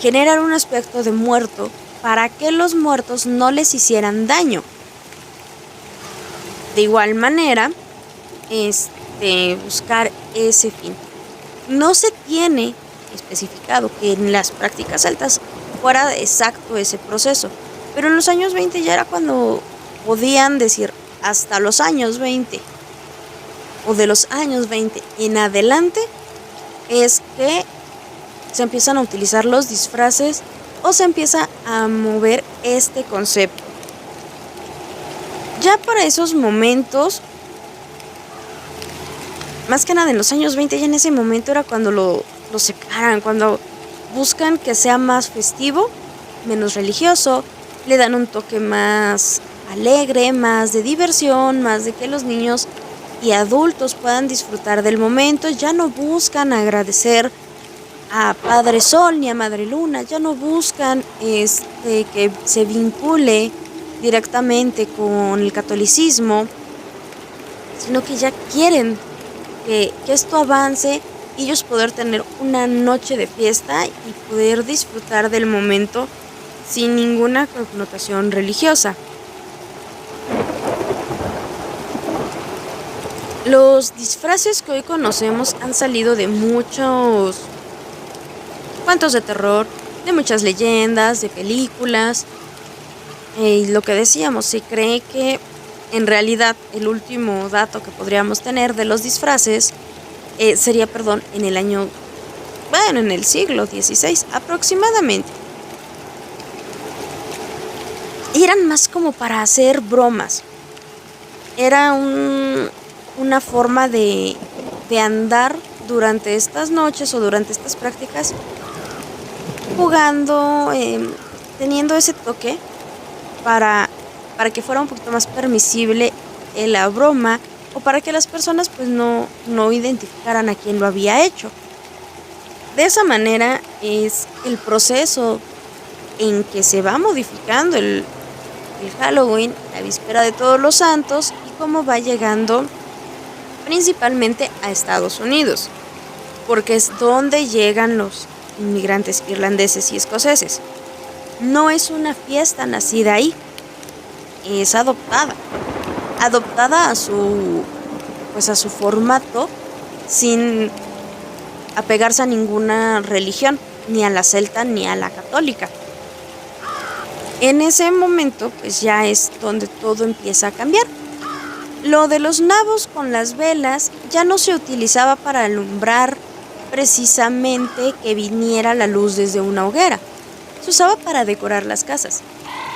A: generar un aspecto de muerto para que los muertos no les hicieran daño. De igual manera, buscar ese fin. No se tiene especificado que en las prácticas celtas fuera exacto ese proceso, pero en los años 20 ya era cuando podían decir hasta los años 20 o de los años 20 en adelante es que se empiezan a utilizar los disfraces o se empieza a mover este concepto. Ya para esos momentos, más que nada en los años 20, ya en ese momento era cuando lo separan, cuando buscan que sea más festivo, menos religioso, le dan un toque más alegre, más de diversión, más de que los niños y adultos puedan disfrutar del momento. Ya no buscan agradecer a Padre Sol ni a Madre Luna, ya no buscan que se vincule directamente con el catolicismo, sino que ya quieren que esto avance y ellos poder tener una noche de fiesta y poder disfrutar del momento sin ninguna connotación religiosa. Los disfraces que hoy conocemos han salido de muchos cuentos de terror, de muchas leyendas, de películas. Y lo que decíamos, se cree que en realidad el último dato que podríamos tener de los disfraces sería, en el año, en el siglo XVI aproximadamente. Y eran más como para hacer bromas. Era una forma de andar durante estas noches o durante estas prácticas jugando, teniendo ese toque para que fuera un poquito más permisible la broma o para que las personas pues no identificaran a quién lo había hecho. De esa manera es el proceso en que se va modificando el Halloween, la víspera de Todos los Santos, y cómo va llegando principalmente a Estados Unidos, porque es donde llegan los inmigrantes irlandeses y escoceses. No es una fiesta nacida ahí, es adoptada a su formato, sin apegarse a ninguna religión, ni a la celta ni a la católica. En ese momento pues ya es donde todo empieza a cambiar. Lo de los nabos con las velas ya no se utilizaba para alumbrar precisamente que viniera la luz desde una hoguera. Se usaba para decorar las casas.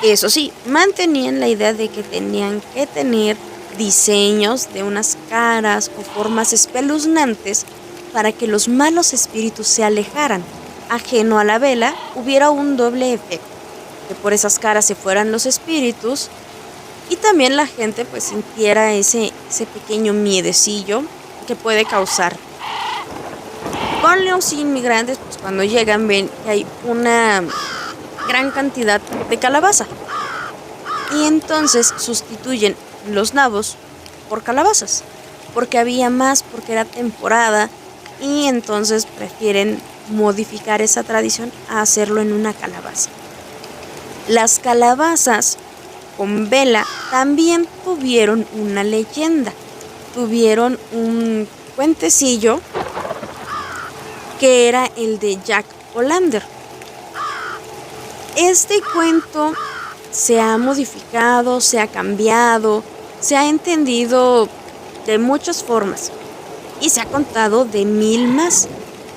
A: Eso sí, mantenían la idea de que tenían que tener diseños de unas caras o formas espeluznantes para que los malos espíritus se alejaran. Ajeno a la vela, hubiera un doble efecto. que por esas caras se fueran los espíritus y también la gente pues sintiera ese pequeño miedecillo que puede causar. Con los inmigrantes, pues cuando llegan ven que hay una gran cantidad de calabaza y entonces sustituyen los nabos por calabazas, porque había más, porque era temporada y entonces prefieren modificar esa tradición a hacerlo en una calabaza. Las calabazas con vela también tuvieron una leyenda, tuvieron un cuentecillo que era el de Jack O'Lantern. Este cuento se ha modificado, se ha cambiado, se ha entendido de muchas formas y se ha contado de 1000 más.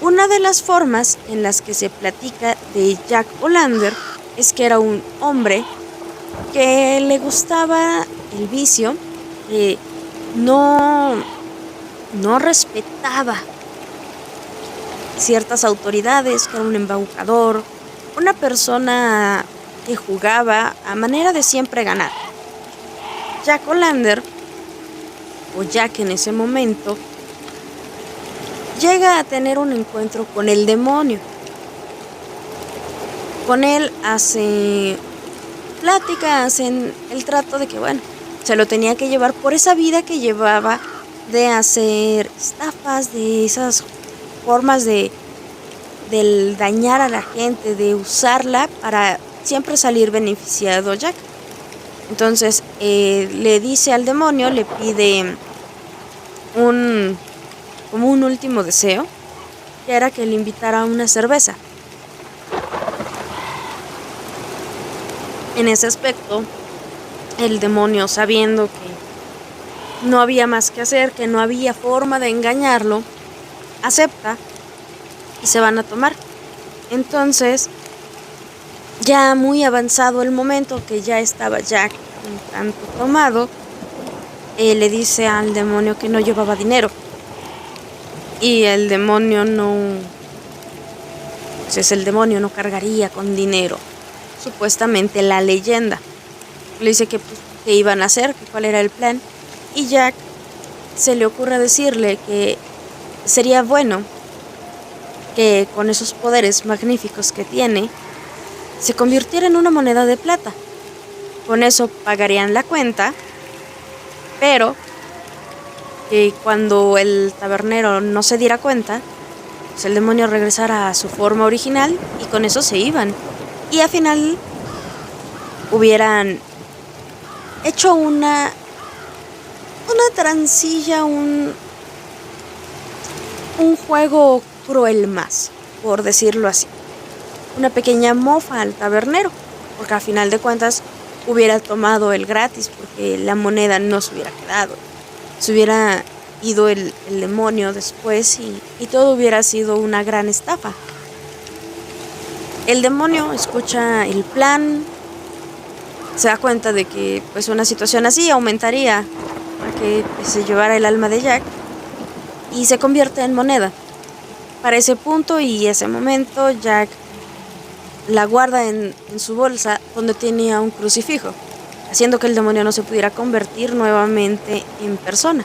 A: Una de las formas en las que se platica de Jack O'Lantern es que era un hombre que le gustaba el vicio, que no respetaba ciertas autoridades, que era un embaucador, una persona que jugaba a manera de siempre ganar. Jack O'Lantern, o Jack en ese momento, llega a tener un encuentro con el demonio. Con él hace plática, hacen el trato de que, bueno, se lo tenía que llevar por esa vida que llevaba de hacer estafas, de esas formas de dañar a la gente, de usarla para siempre salir beneficiado Jack. Entonces le dice al demonio, le pide como un último deseo, que era que le invitara a una cerveza. En ese aspecto, el demonio, sabiendo que no había más que hacer, que no había forma de engañarlo, acepta y se van a tomar. Entonces, ya muy avanzado el momento, que ya estaba Jack un tanto tomado, le dice al demonio que no llevaba dinero. Y el demonio no... Pues el demonio no cargaría con dinero. Supuestamente la leyenda. Le dice que pues, qué iban a hacer, que cuál era el plan. Y Jack se le ocurre decirle que sería bueno que con esos poderes magníficos que tiene, se convirtiera en una moneda de plata. Con eso pagarían la cuenta, pero que cuando el tabernero no se diera cuenta, pues el demonio regresara a su forma original y con eso se iban. Y al final hubieran hecho una transilla, un juego cruel más, por decirlo así. Una pequeña mofa al tabernero, porque al final de cuentas hubiera tomado el gratis, porque la moneda no se hubiera quedado. Se hubiera ido el demonio después y todo hubiera sido una gran estafa. El demonio escucha el plan, se da cuenta de que pues una situación así aumentaría a que se llevara el alma de Jack y se convierte en moneda. Para ese punto y ese momento, Jack la guarda en su bolsa donde tenía un crucifijo, haciendo que el demonio no se pudiera convertir nuevamente en persona.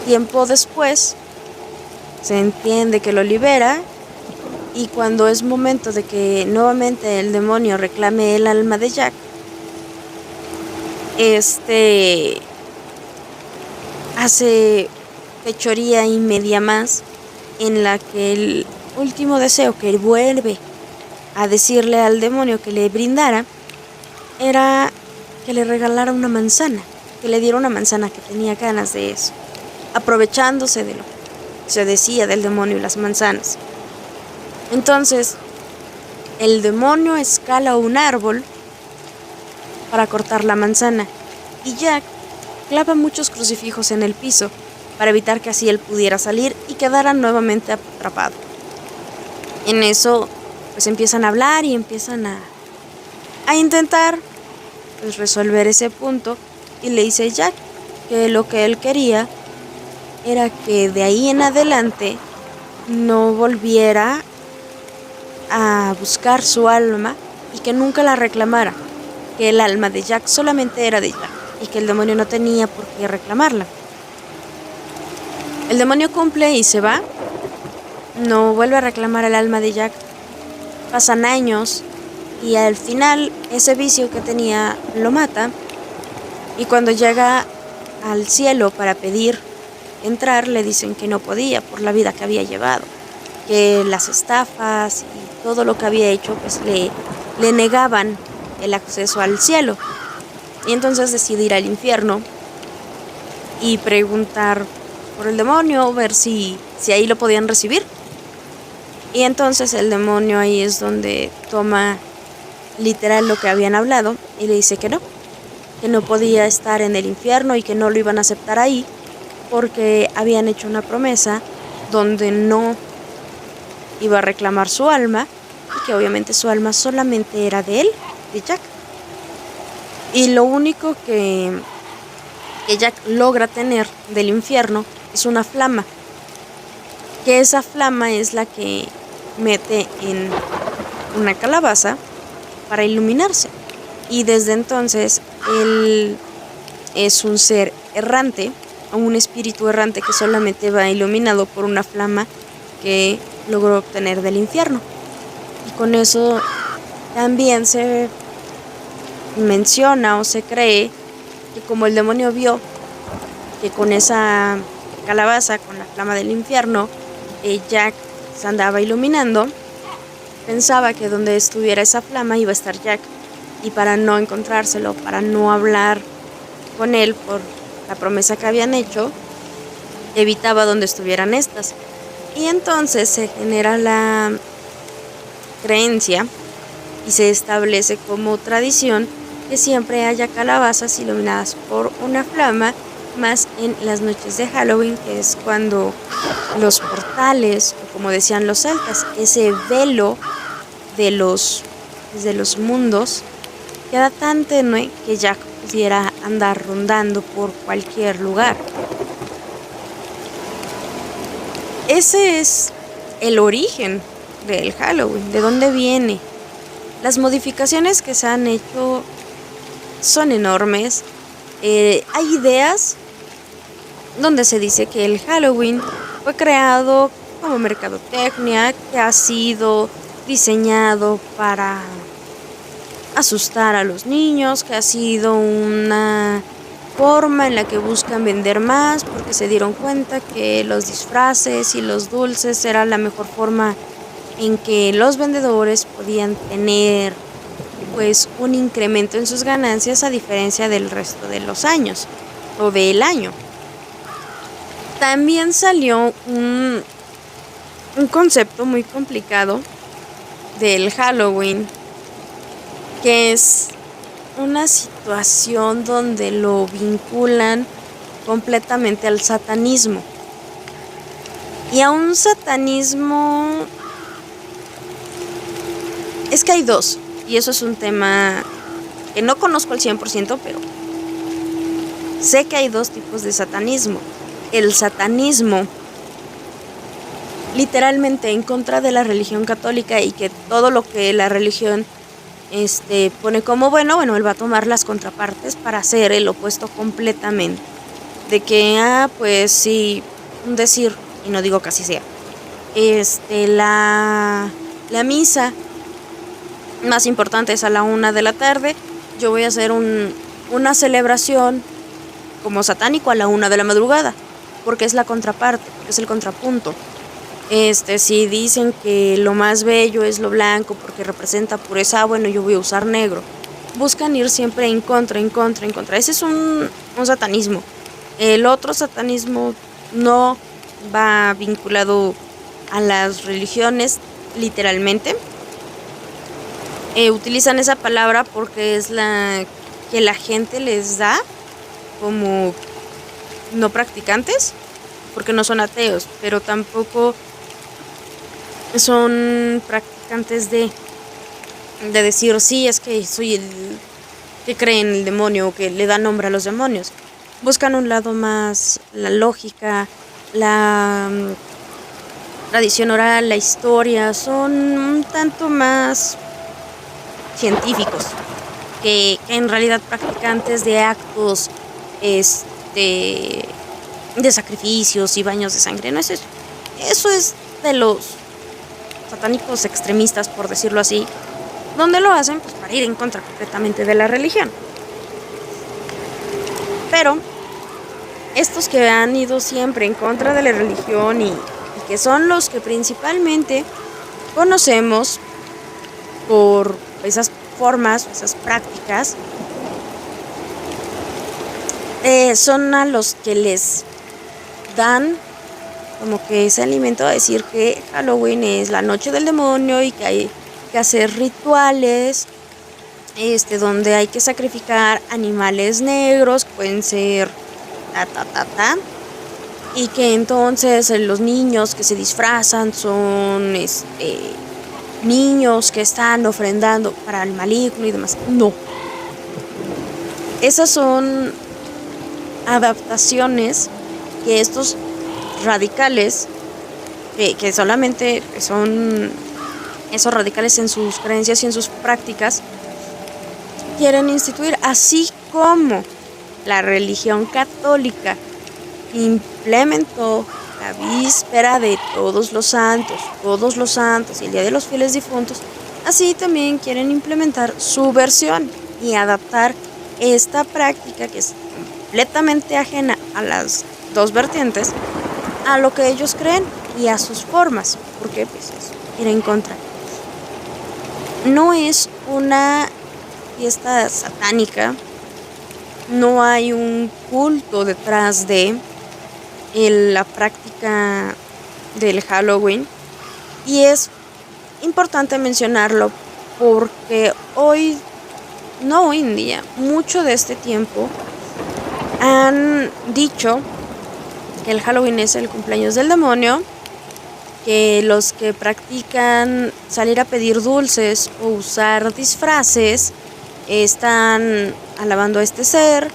A: Tiempo después, se entiende que lo libera y cuando es momento de que nuevamente el demonio reclame el alma de Jack, hace fechoría y media más en la que el último deseo que vuelve a decirle al demonio que le brindara era que le regalara una manzana, que le diera una manzana, que tenía ganas de eso, aprovechándose de lo que se decía del demonio y las manzanas. Entonces, el demonio escala un árbol para cortar la manzana y Jack clava muchos crucifijos en el piso para evitar que así él pudiera salir y quedara nuevamente atrapado. En eso, pues empiezan a hablar y empiezan a intentar pues, resolver ese punto y le dice Jack que lo que él quería era que de ahí en adelante no volviera a buscar su alma y que nunca la reclamara, que el alma de Jack solamente era de Jack y que el demonio no tenía por qué reclamarla. El demonio cumple y se va, no vuelve a reclamar el alma de Jack. Pasan años y al final ese vicio que tenía lo mata, y cuando llega al cielo para pedir entrar le dicen que no podía por la vida que había llevado, que las estafas y todo lo que había hecho pues le negaban el acceso al cielo, y entonces decide ir al infierno y preguntar por el demonio, ver si ahí lo podían recibir. Y entonces el demonio ahí es donde toma literal lo que habían hablado y le dice que no podía estar en el infierno y que no lo iban a aceptar ahí porque habían hecho una promesa donde no iba a reclamar su alma y que obviamente su alma solamente era de él, de Jack. Y lo único que Jack logra tener del infierno es una flama, que esa flama es la que mete en una calabaza para iluminarse, y desde entonces él es un ser errante, o un espíritu errante que solamente va iluminado por una flama que logró obtener del infierno. Y con eso también se menciona o se cree que como el demonio vio que con esa calabaza, con la flama del infierno, Jack se andaba iluminando, pensaba que donde estuviera esa flama iba a estar Jack, y para no encontrárselo, para no hablar con él por la promesa que habían hecho, evitaba donde estuvieran estas. Y entonces se genera la creencia y se establece como tradición que siempre haya calabazas iluminadas por una flama, más en las noches de Halloween, que es cuando los portales, o como decían los celtas, ese velo de los mundos queda tan tenue que Jack pudiera andar rondando por cualquier lugar. Ese es el origen del Halloween, de dónde viene. Las modificaciones que se han hecho son enormes. Hay ideas donde se dice que el Halloween fue creado como mercadotecnia, que ha sido diseñado para asustar a los niños, que ha sido una forma en la que buscan vender más porque se dieron cuenta que los disfraces y los dulces era la mejor forma en que los vendedores podían tener pues un incremento en sus ganancias a diferencia del resto de los años o del año. También salió un concepto muy complicado del Halloween, que es una situación donde lo vinculan completamente al satanismo. Y a un satanismo es que hay dos, y eso es un tema que no conozco al 100%, pero sé que hay dos tipos de satanismo. El satanismo literalmente en contra de la religión católica, y que todo lo que la religión pone como bueno, él va a tomar las contrapartes para hacer el opuesto completamente. De que, pues sí, un decir, y no digo que así sea, la misa más importante es a la 1 de la tarde, yo voy a hacer una celebración como satánico a la 1 de la madrugada, porque es la contraparte, porque es el contrapunto. Si dicen que lo más bello es lo blanco porque representa pureza, bueno, yo voy a usar negro. Buscan ir siempre en contra. Ese es un satanismo. El otro satanismo no va vinculado a las religiones, literalmente. Utilizan esa palabra porque es la que la gente les da como no practicantes, porque no son ateos, pero tampoco son practicantes de decir, sí, es que soy el que cree en el demonio o que le da nombre a los demonios. Buscan un lado más, la lógica, la tradición oral, la historia, son un tanto más científicos que en realidad practicantes de actos este, de sacrificios y baños de sangre. No es eso. Eso es de los satánicos extremistas, por decirlo así, donde lo hacen pues para ir en contra completamente de la religión. Pero estos que han ido siempre en contra de la religión y que son los que principalmente conocemos por esas formas, esas prácticas, son a los que les dan como que ese alimento a decir que Halloween es la noche del demonio y que hay que hacer rituales donde hay que sacrificar animales negros, que pueden ser y que entonces los niños que se disfrazan son niños que están ofrendando para el maligno y demás. No. Esas son adaptaciones que estos radicales, que solamente son esos radicales en sus creencias y en sus prácticas, quieren instituir, así como la religión católica implementó la víspera de todos los santos y el día de los fieles difuntos, así también quieren implementar su versión y adaptar esta práctica que es completamente ajena a las dos vertientes, a lo que ellos creen y a sus formas, porque pues es ir en contra. No es una fiesta satánica, no hay un culto detrás de la práctica del Halloween, y es importante mencionarlo porque hoy en día, mucho de este tiempo han dicho que el Halloween es el cumpleaños del demonio, que los que practican salir a pedir dulces o usar disfraces están alabando a este ser,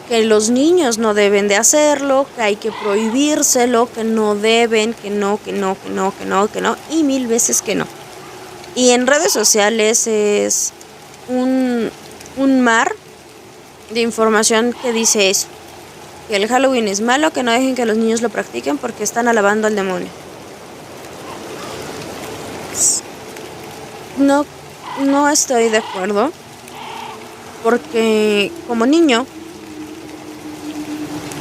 A: que los niños no deben de hacerlo, que hay que prohibírselo, que no deben, que no, y mil veces que no. Y en redes sociales es un mar de información que dice eso, que el Halloween es malo, que no dejen que los niños lo practiquen porque están alabando al demonio. No estoy de acuerdo, porque como niño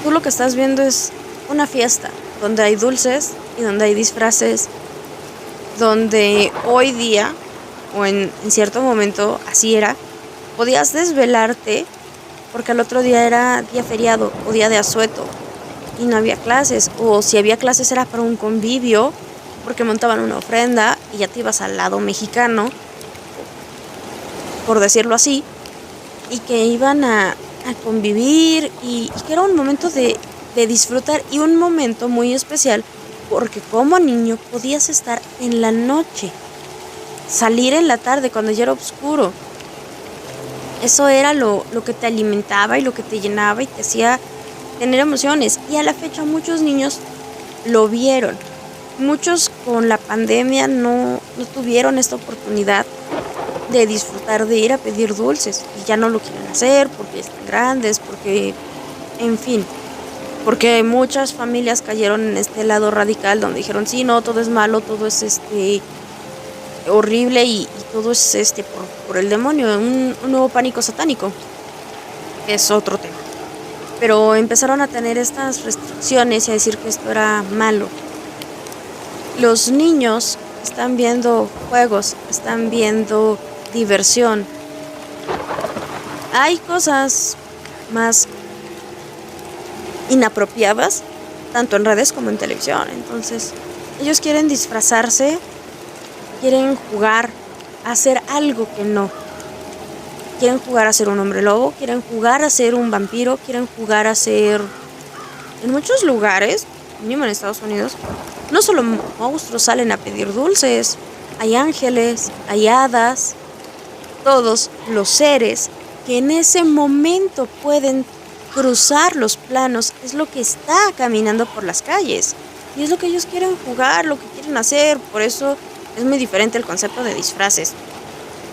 A: tú lo que estás viendo es una fiesta donde hay dulces y donde hay disfraces, donde hoy día, o en cierto momento así era, podías desvelarte porque al otro día era día feriado o día de asueto y no había clases, o si había clases era para un convivio porque montaban una ofrenda y ya te ibas al lado mexicano, por decirlo así, y que iban a convivir y que era un momento de disfrutar y un momento muy especial porque como niño podías estar en la noche, salir en la tarde cuando ya era oscuro. Eso era lo que te alimentaba y lo que te llenaba y te hacía tener emociones, y a la fecha muchos niños lo vieron. Muchos con la pandemia no tuvieron esta oportunidad de disfrutar de ir a pedir dulces y ya no lo quieren hacer porque están grandes, porque, en fin, porque muchas familias cayeron en este lado radical donde dijeron sí, no, todo es malo, todo es horrible y todo es por el demonio, un nuevo pánico satánico, que es otro tema. Pero empezaron a tener estas restricciones y a decir que esto era malo. Los niños están viendo juegos, están viendo diversión. Hay cosas más inapropiadas, tanto en redes como en televisión. Entonces, ellos quieren disfrazarse, quieren jugar a hacer algo que no. Quieren jugar a ser un hombre lobo, quieren jugar a ser un vampiro, quieren jugar a ser... En muchos lugares, mínimo en Estados Unidos, no solo monstruos salen a pedir dulces, hay ángeles, hay hadas, todos los seres que en ese momento pueden cruzar los planos, es lo que está caminando por las calles. Y es lo que ellos quieren jugar, lo que quieren hacer. Por eso es muy diferente el concepto de disfraces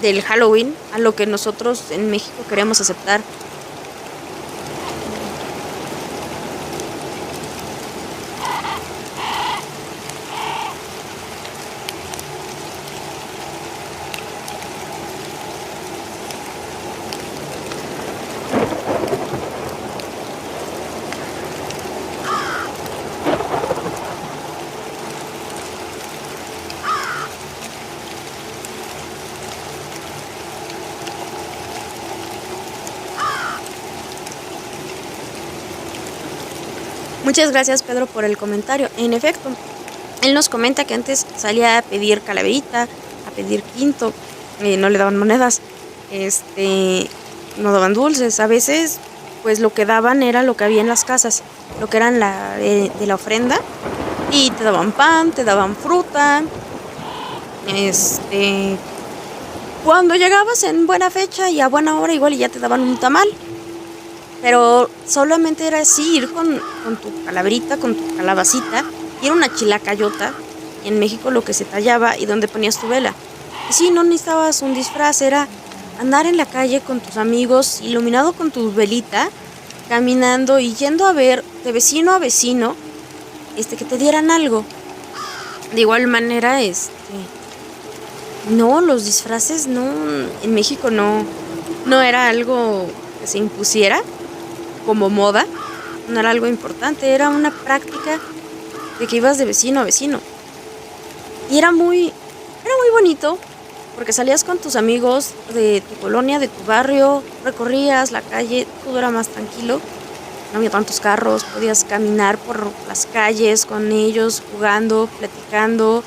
A: del Halloween a lo que nosotros en México queremos aceptar. Muchas gracias, Pedro, por el comentario. En efecto, él nos comenta que antes salía a pedir calaverita, a pedir quinto, no le daban monedas, no daban dulces. A veces, pues lo que daban era lo que había en las casas, lo que eran de la ofrenda, y te daban pan, te daban fruta. Cuando llegabas en buena fecha y a buena hora, igual ya te daban un tamal. Pero solamente era así, ir con tu calaverita, con tu calabacita, y era una chilacayota, y en México lo que se tallaba y donde ponías tu vela. Y sí, no necesitabas un disfraz, era andar en la calle con tus amigos, iluminado con tu velita, caminando y yendo a ver de vecino a vecino, que te dieran algo. De igual manera, no, los disfraces no, en México no era algo que se impusiera como moda, no era algo importante, era una práctica de que ibas de vecino a vecino. Y era muy bonito, porque salías con tus amigos de tu colonia, de tu barrio, recorrías la calle, todo era más tranquilo, no había tantos carros, podías caminar por las calles con ellos, jugando, platicando,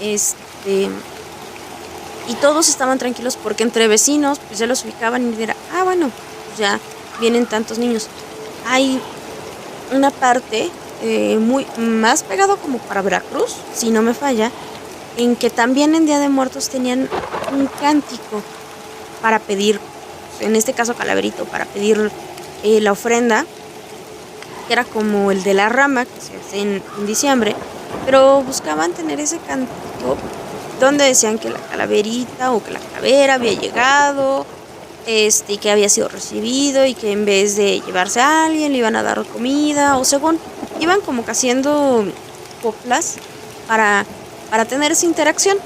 A: y todos estaban tranquilos porque entre vecinos pues ya los ubicaban y era, bueno, pues ya vienen tantos niños. Hay una parte muy más pegado como para Veracruz, si no me falla, en que también en Día de Muertos tenían un cántico para pedir, en este caso calaverito, para pedir la ofrenda, que era como el de la rama, que se hace en diciembre, pero buscaban tener ese cántico donde decían que la calaverita o que la calavera había llegado, y que había sido recibido, y que en vez de llevarse a alguien le iban a dar comida, o según iban como que haciendo coplas para tener esa interacción,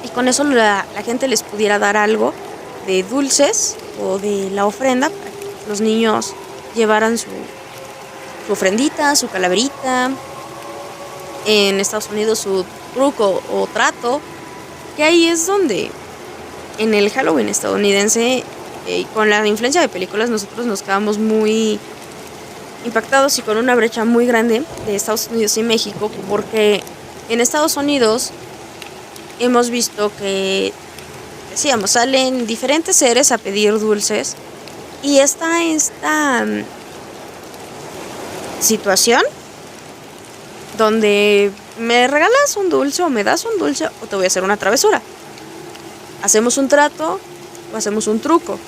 A: y con eso la gente les pudiera dar algo de dulces o de la ofrenda para que los niños llevaran su ofrendita, su calaverita. En Estados Unidos su truco o trato, que ahí es donde en el Halloween estadounidense, con la influencia de películas, nosotros nos quedamos muy impactados y con una brecha muy grande de Estados Unidos y México, porque en Estados Unidos hemos visto que, decíamos, salen diferentes seres a pedir dulces, y está esta situación donde me regalas un dulce o me das un dulce o te voy a hacer una travesura. Hacemos un trato o hacemos un truco.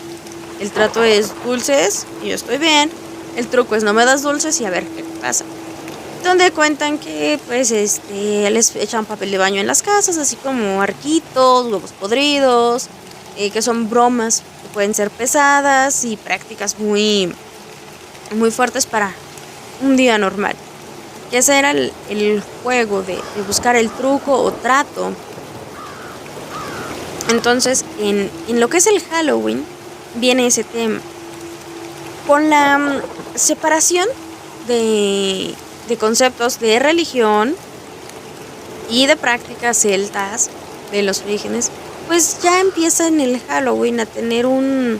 A: El trato es dulces y yo estoy bien. El truco es no me das dulces y a ver qué pasa. Donde cuentan que pues les echan papel de baño en las casas, así como arquitos, huevos podridos, que son bromas que pueden ser pesadas y prácticas muy, muy fuertes para un día normal. Y ese era el juego de buscar el truco o trato. Entonces, en lo que es el Halloween, viene ese tema. Con la separación de conceptos de religión y de prácticas celtas, de los orígenes, pues ya empieza en el Halloween a tener un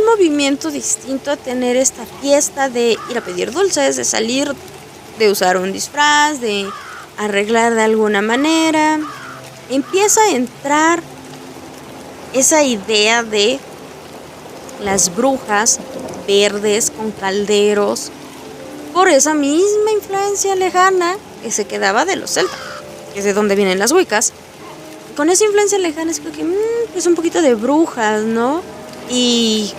A: movimiento distinto, a tener esta fiesta de ir a pedir dulces, de salir, de usar un disfraz, de arreglar de alguna manera. Empieza a entrar esa idea de las brujas verdes con calderos, por esa misma influencia lejana que se quedaba de los celtas, que es de donde vienen las Wiccas. Con esa influencia lejana es que pues un poquito de brujas, ¿no? Y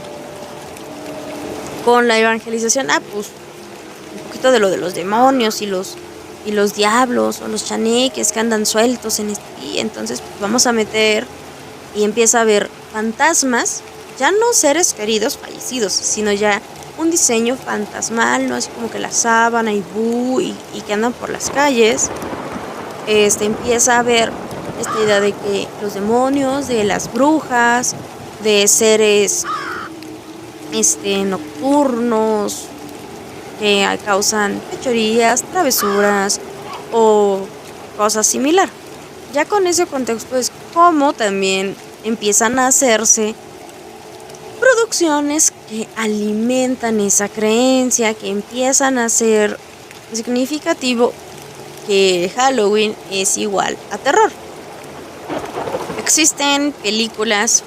A: con la evangelización, pues un poquito de lo de los demonios y los y los diablos o los chaneques que andan sueltos en este día. Entonces pues, vamos a meter y empieza a haber fantasmas, ya no seres queridos fallecidos, sino ya un diseño fantasmal, ¿no? Así como que la sábana y y que andan por las calles. Empieza a haber esta idea de que los demonios, de las brujas, de seres nocturnos que causan fechorías, travesuras o cosas similar. Ya con ese contexto es como también empiezan a hacerse producciones que alimentan esa creencia, que empiezan a ser significativo que Halloween es igual a terror. Existen películas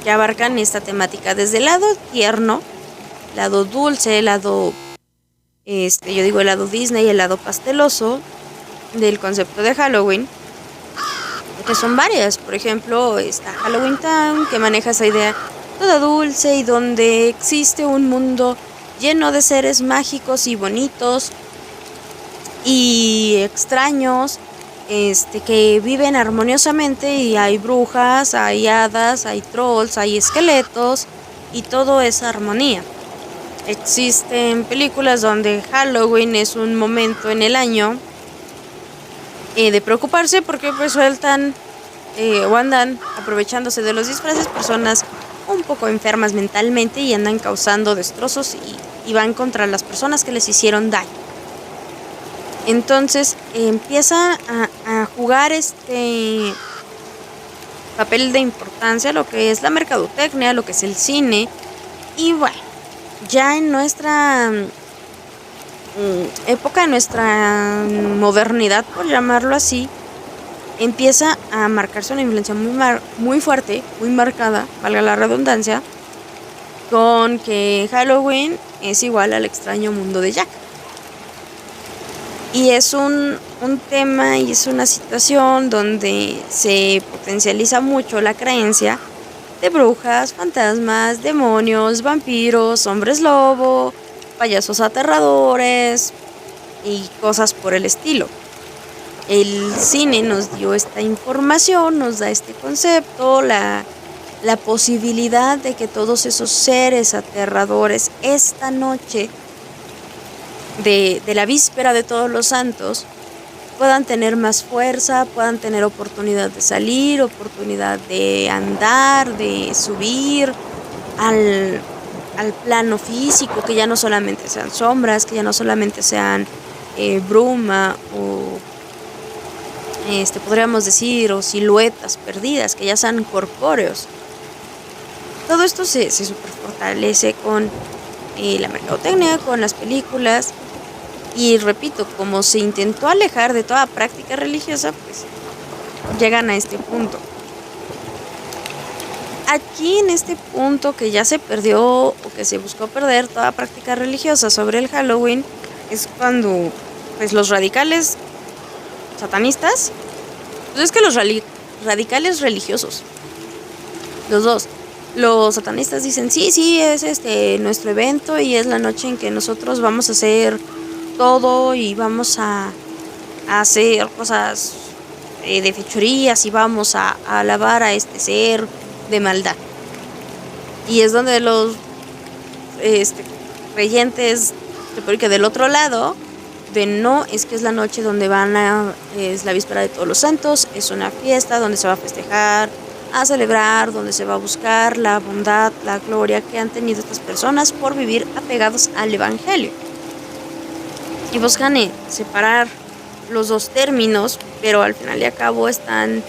A: que abarcan esta temática desde el lado tierno, lado dulce, el lado el lado Disney, el lado pasteloso del concepto de Halloween, que son varias. Por ejemplo, está Halloween Town, que maneja esa idea toda dulce y donde existe un mundo lleno de seres mágicos y bonitos y extraños, que viven armoniosamente, y hay brujas, hay hadas, hay trolls, hay esqueletos y todo es armonía. Existen películas donde Halloween es un momento en el año de preocuparse porque pues sueltan o andan aprovechándose de los disfraces personas un poco enfermas mentalmente y andan causando destrozos y van contra las personas que les hicieron daño. Entonces empieza a jugar este papel de importancia lo que es la mercadotecnia, lo que es el cine. Y bueno, ya en nuestra época, en nuestra modernidad, por llamarlo así, empieza a marcarse una influencia muy fuerte, muy marcada, valga la redundancia, con que Halloween es igual al extraño mundo de Jack. Y es un tema y es una situación donde se potencializa mucho la creencia de brujas, fantasmas, demonios, vampiros, hombres lobo, payasos aterradores y cosas por el estilo. El cine nos dio esta información, nos da este concepto, la posibilidad de que todos esos seres aterradores esta noche de la víspera de Todos los Santos puedan tener más fuerza, puedan tener oportunidad de salir, oportunidad de andar, de subir al plano físico, que ya no solamente sean sombras, que ya no solamente sean bruma o podríamos decir, o siluetas perdidas, que ya sean corpóreos. Todo esto se super fortalece con la mercadotecnia, con las películas. Y repito, como se intentó alejar de toda práctica religiosa, pues llegan a este punto. Aquí en este punto que ya se perdió o que se buscó perder toda práctica religiosa sobre el Halloween, es cuando pues los radicales satanistas, pues es que los radicales religiosos, los dos, los satanistas dicen sí, es nuestro evento y es la noche en que nosotros vamos a hacer todo y vamos a hacer cosas de fechorías y vamos a alabar a este ser de maldad. Y es donde los creyentes, porque del otro lado de no, es que es la noche donde es la víspera de Todos los Santos, es una fiesta donde se va a festejar, a celebrar, donde se va a buscar la bondad, la gloria que han tenido estas personas por vivir apegados al evangelio. Y buscan separar los dos términos, pero al final y al cabo están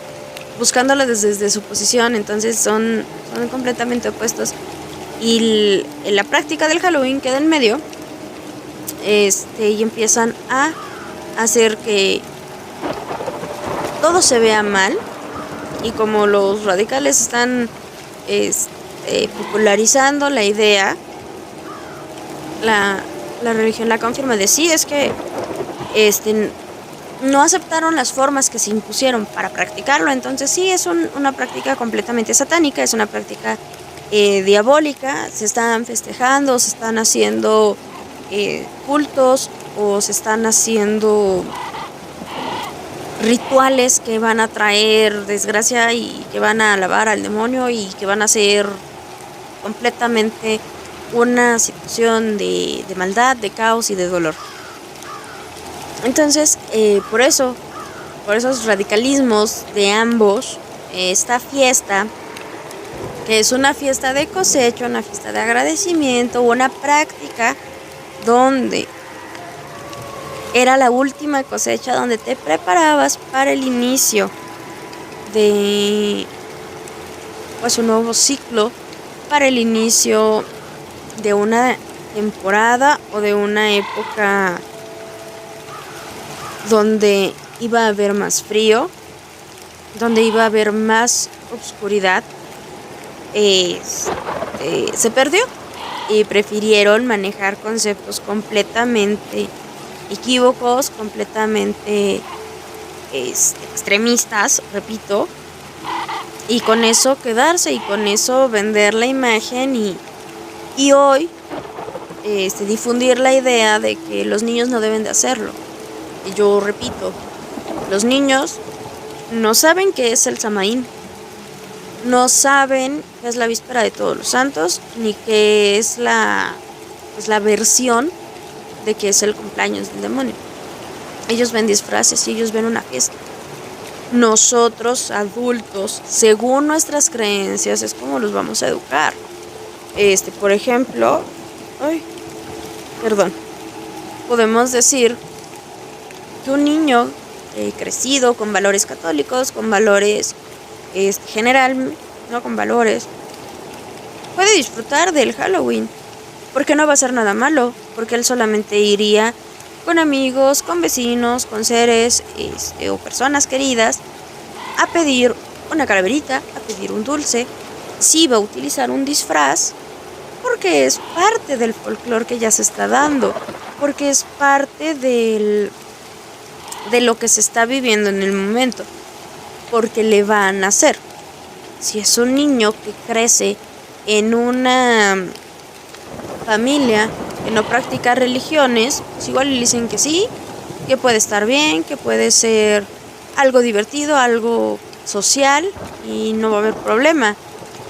A: buscándolo desde su posición, entonces son completamente opuestos. Y la práctica del Halloween queda en medio, y empiezan a hacer que todo se vea mal. Y como los radicales están popularizando la idea, la religión la confirma de sí, es que no aceptaron las formas que se impusieron para practicarlo. Entonces sí, es una práctica completamente satánica, es una práctica diabólica. Se están festejando, se están haciendo cultos o se están haciendo rituales que van a traer desgracia y que van a alabar al demonio y que van a ser completamente una situación de maldad, de caos y de dolor. Entonces, por esos radicalismos de ambos, esta fiesta, que es una fiesta de cosecha, una fiesta de agradecimiento, una práctica donde era la última cosecha, donde te preparabas para el inicio de pues un nuevo ciclo, para el inicio de una temporada o de una época donde iba a haber más frío, donde iba a haber más oscuridad. Se perdió y prefirieron manejar conceptos completamente equívocos, completamente extremistas, repito, y con eso quedarse y con eso vender la imagen y hoy difundir la idea de que los niños no deben de hacerlo. Y yo repito, los niños no saben qué es el Samaín, no saben qué es la víspera de Todos los Santos, ni qué es la versión de que es el cumpleaños del demonio. Ellos ven disfraces y ellos ven una fiesta. Nosotros, adultos, según nuestras creencias, es como los vamos a educar. Por ejemplo, podemos decir que un niño crecido con valores católicos, con valores general, no con valores, puede disfrutar del Halloween, porque no va a ser nada malo, porque él solamente iría con amigos, con vecinos, con seres o personas queridas a pedir una calaverita, a pedir un dulce. Sí va a utilizar un disfraz porque es parte del folclore que ya se está dando, porque es parte de lo que se está viviendo en el momento, porque le van a hacer. Si es un niño que crece en una familia que no practica religiones, pues igual le dicen que sí, que puede estar bien, que puede ser algo divertido, algo social y no va a haber problema.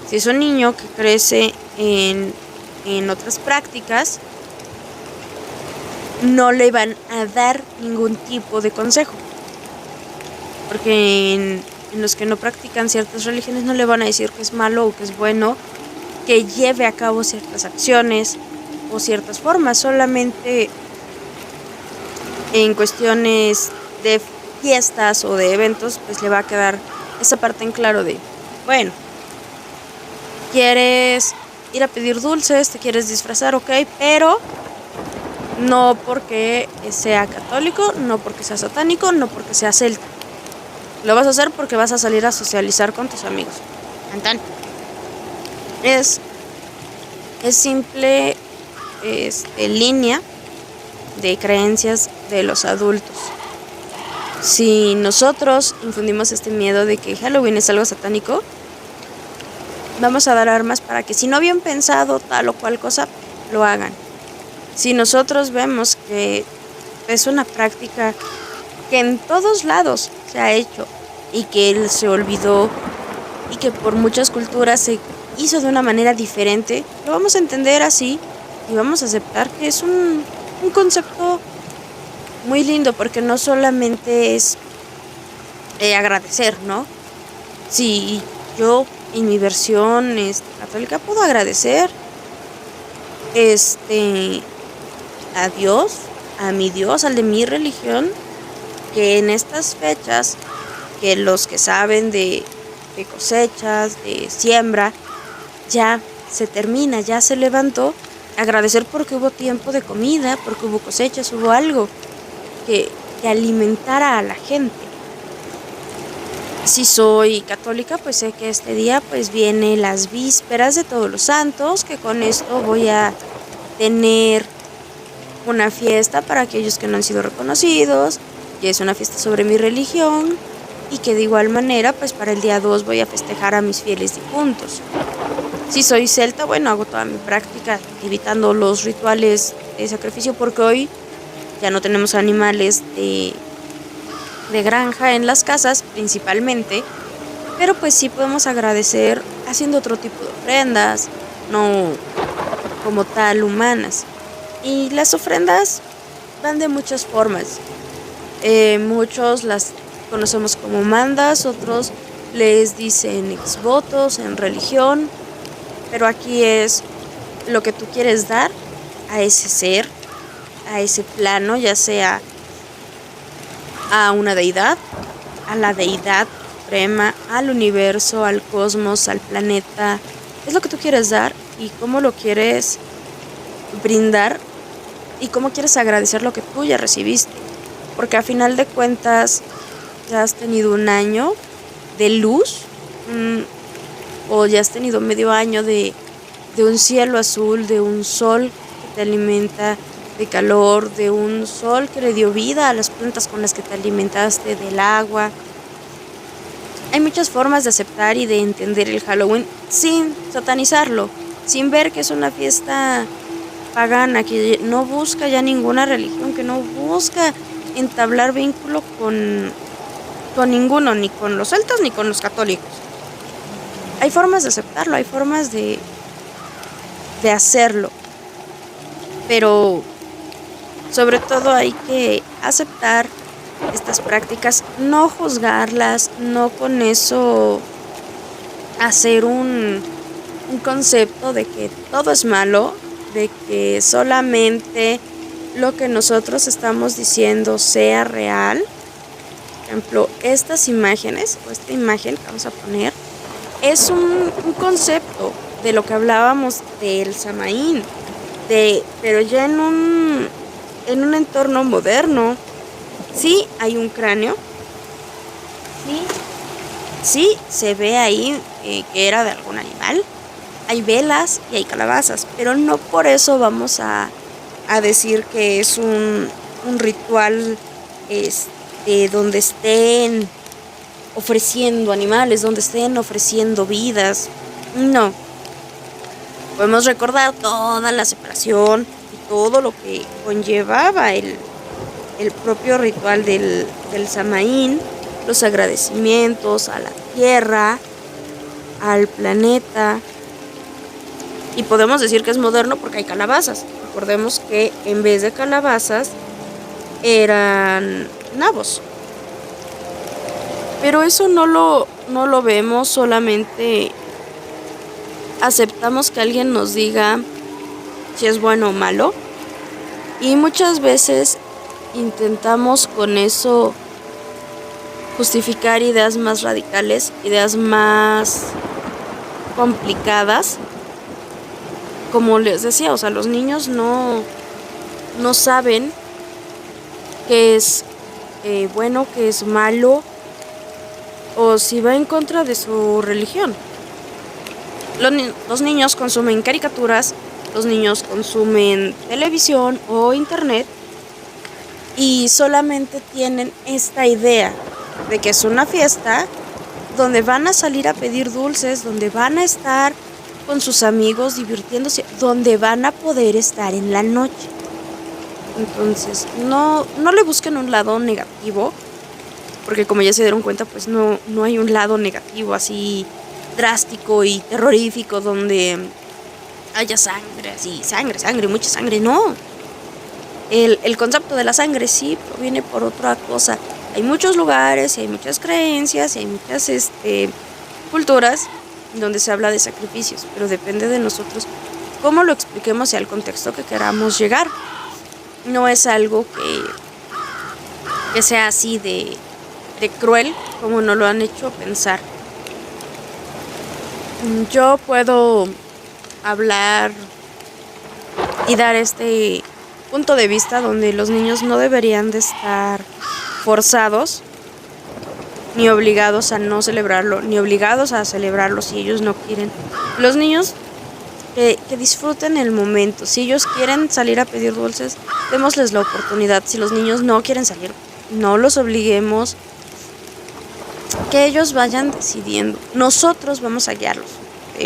A: Si es un niño que crece en otras prácticas, no le van a dar ningún tipo de consejo, porque en los que no practican ciertas religiones no le van a decir que es malo o que es bueno que lleve a cabo ciertas acciones o ciertas formas. Solamente en cuestiones de fiestas o de eventos pues le va a quedar esa parte en claro de, bueno, quieres ir a pedir dulces, te quieres disfrazar, ok, pero no porque sea católico, no porque sea satánico, no porque sea celta. Lo vas a hacer porque vas a salir a socializar con tus amigos. Es simple línea de creencias de los adultos. Si nosotros infundimos este miedo de que Halloween es algo satánico, vamos a dar armas para que si no habían pensado tal o cual cosa, lo hagan. Si nosotros vemos que es una práctica que en todos lados se ha hecho y que él se olvidó y que por muchas culturas se hizo de una manera diferente, lo vamos a entender así y vamos a aceptar que es un concepto muy lindo, porque no solamente es agradecer, ¿no? Si yo en mi versión católica puedo agradecer a Dios, a mi Dios, al de mi religión, que en estas fechas, que los que saben de cosechas, de siembra, ya se termina, ya se levantó, agradecer porque hubo tiempo de comida, porque hubo cosechas, hubo algo que alimentara a la gente. Si soy católica, pues sé que este día pues viene las vísperas de Todos los Santos, que con esto voy a tener una fiesta para aquellos que no han sido reconocidos, y es una fiesta sobre mi religión, y que de igual manera pues para el día 2 voy a festejar a mis fieles difuntos. Si soy celta, bueno, hago toda mi práctica evitando los rituales de sacrificio, porque hoy ya no tenemos animales de granja en las casas principalmente, pero pues sí podemos agradecer haciendo otro tipo de ofrendas, no como tal humanas. Y las ofrendas van de muchas formas. Muchos las conocemos como mandas, otros les dicen exvotos en religión, pero aquí es lo que tú quieres dar a ese ser, a ese plano, ya sea a una deidad, a la deidad suprema, al universo, al cosmos, al planeta. Es lo que tú quieres dar y cómo lo quieres brindar y cómo quieres agradecer lo que tú ya recibiste. Porque a final de cuentas ya has tenido un año de luz, o ya has tenido medio año de un cielo azul, de un sol que te alimenta de calor, de un sol que le dio vida a las plantas con las que te alimentaste, del agua. Hay muchas formas de aceptar y de entender el Halloween sin satanizarlo, sin ver que es una fiesta pagana, que no busca ya ninguna religión, que no busca entablar vínculo con ninguno, ni con los celtas ni con los católicos. Hay formas de aceptarlo, hay formas de hacerlo, pero sobre todo hay que aceptar estas prácticas, no juzgarlas, no con eso hacer un concepto de que todo es malo, de que solamente lo que nosotros estamos diciendo sea real. Por ejemplo, estas imágenes o esta imagen que vamos a poner es un concepto de lo que hablábamos del Samaín, pero ya en un entorno moderno. Sí, hay un cráneo, sí se ve ahí que era de algún animal, hay velas y hay calabazas, pero no por eso vamos a decir que es un ritual donde estén ofreciendo animales, donde estén ofreciendo vidas. No. Podemos recordar toda la separación y todo lo que conllevaba el propio ritual del Samaín, los agradecimientos a la tierra, al planeta. Y podemos decir que es moderno porque hay calabazas. Recordemos que en vez de calabazas eran nabos. Pero eso no lo vemos, solamente aceptamos que alguien nos diga si es bueno o malo. Y muchas veces intentamos con eso justificar ideas más radicales, ideas más complicadas. Como les decía, o sea, los niños no saben qué es bueno, qué es malo, o si va en contra de su religión. Los niños consumen caricaturas, los niños consumen televisión o internet y solamente tienen esta idea de que es una fiesta donde van a salir a pedir dulces, donde van a estar con sus amigos divirtiéndose, donde van a poder estar en la noche. Entonces, no le busquen un lado negativo, porque como ya se dieron cuenta, pues no hay un lado negativo así drástico y terrorífico donde haya sangre, así, sangre, mucha sangre. No. El concepto de la sangre sí proviene por otra cosa. Hay muchos lugares y hay muchas creencias y hay muchas culturas donde se habla de sacrificios, pero depende de nosotros cómo lo expliquemos y al contexto que queramos llegar. No es algo que sea así de cruel como nos lo han hecho pensar. Yo puedo hablar y dar este punto de vista donde los niños no deberían de estar forzados ni obligados a no celebrarlo, ni obligados a celebrarlo si ellos no quieren. Los niños que disfruten el momento. Si ellos quieren salir a pedir dulces, démosles la oportunidad. Si los niños no quieren salir, no los obliguemos. Que ellos vayan decidiendo. Nosotros vamos a guiarlos.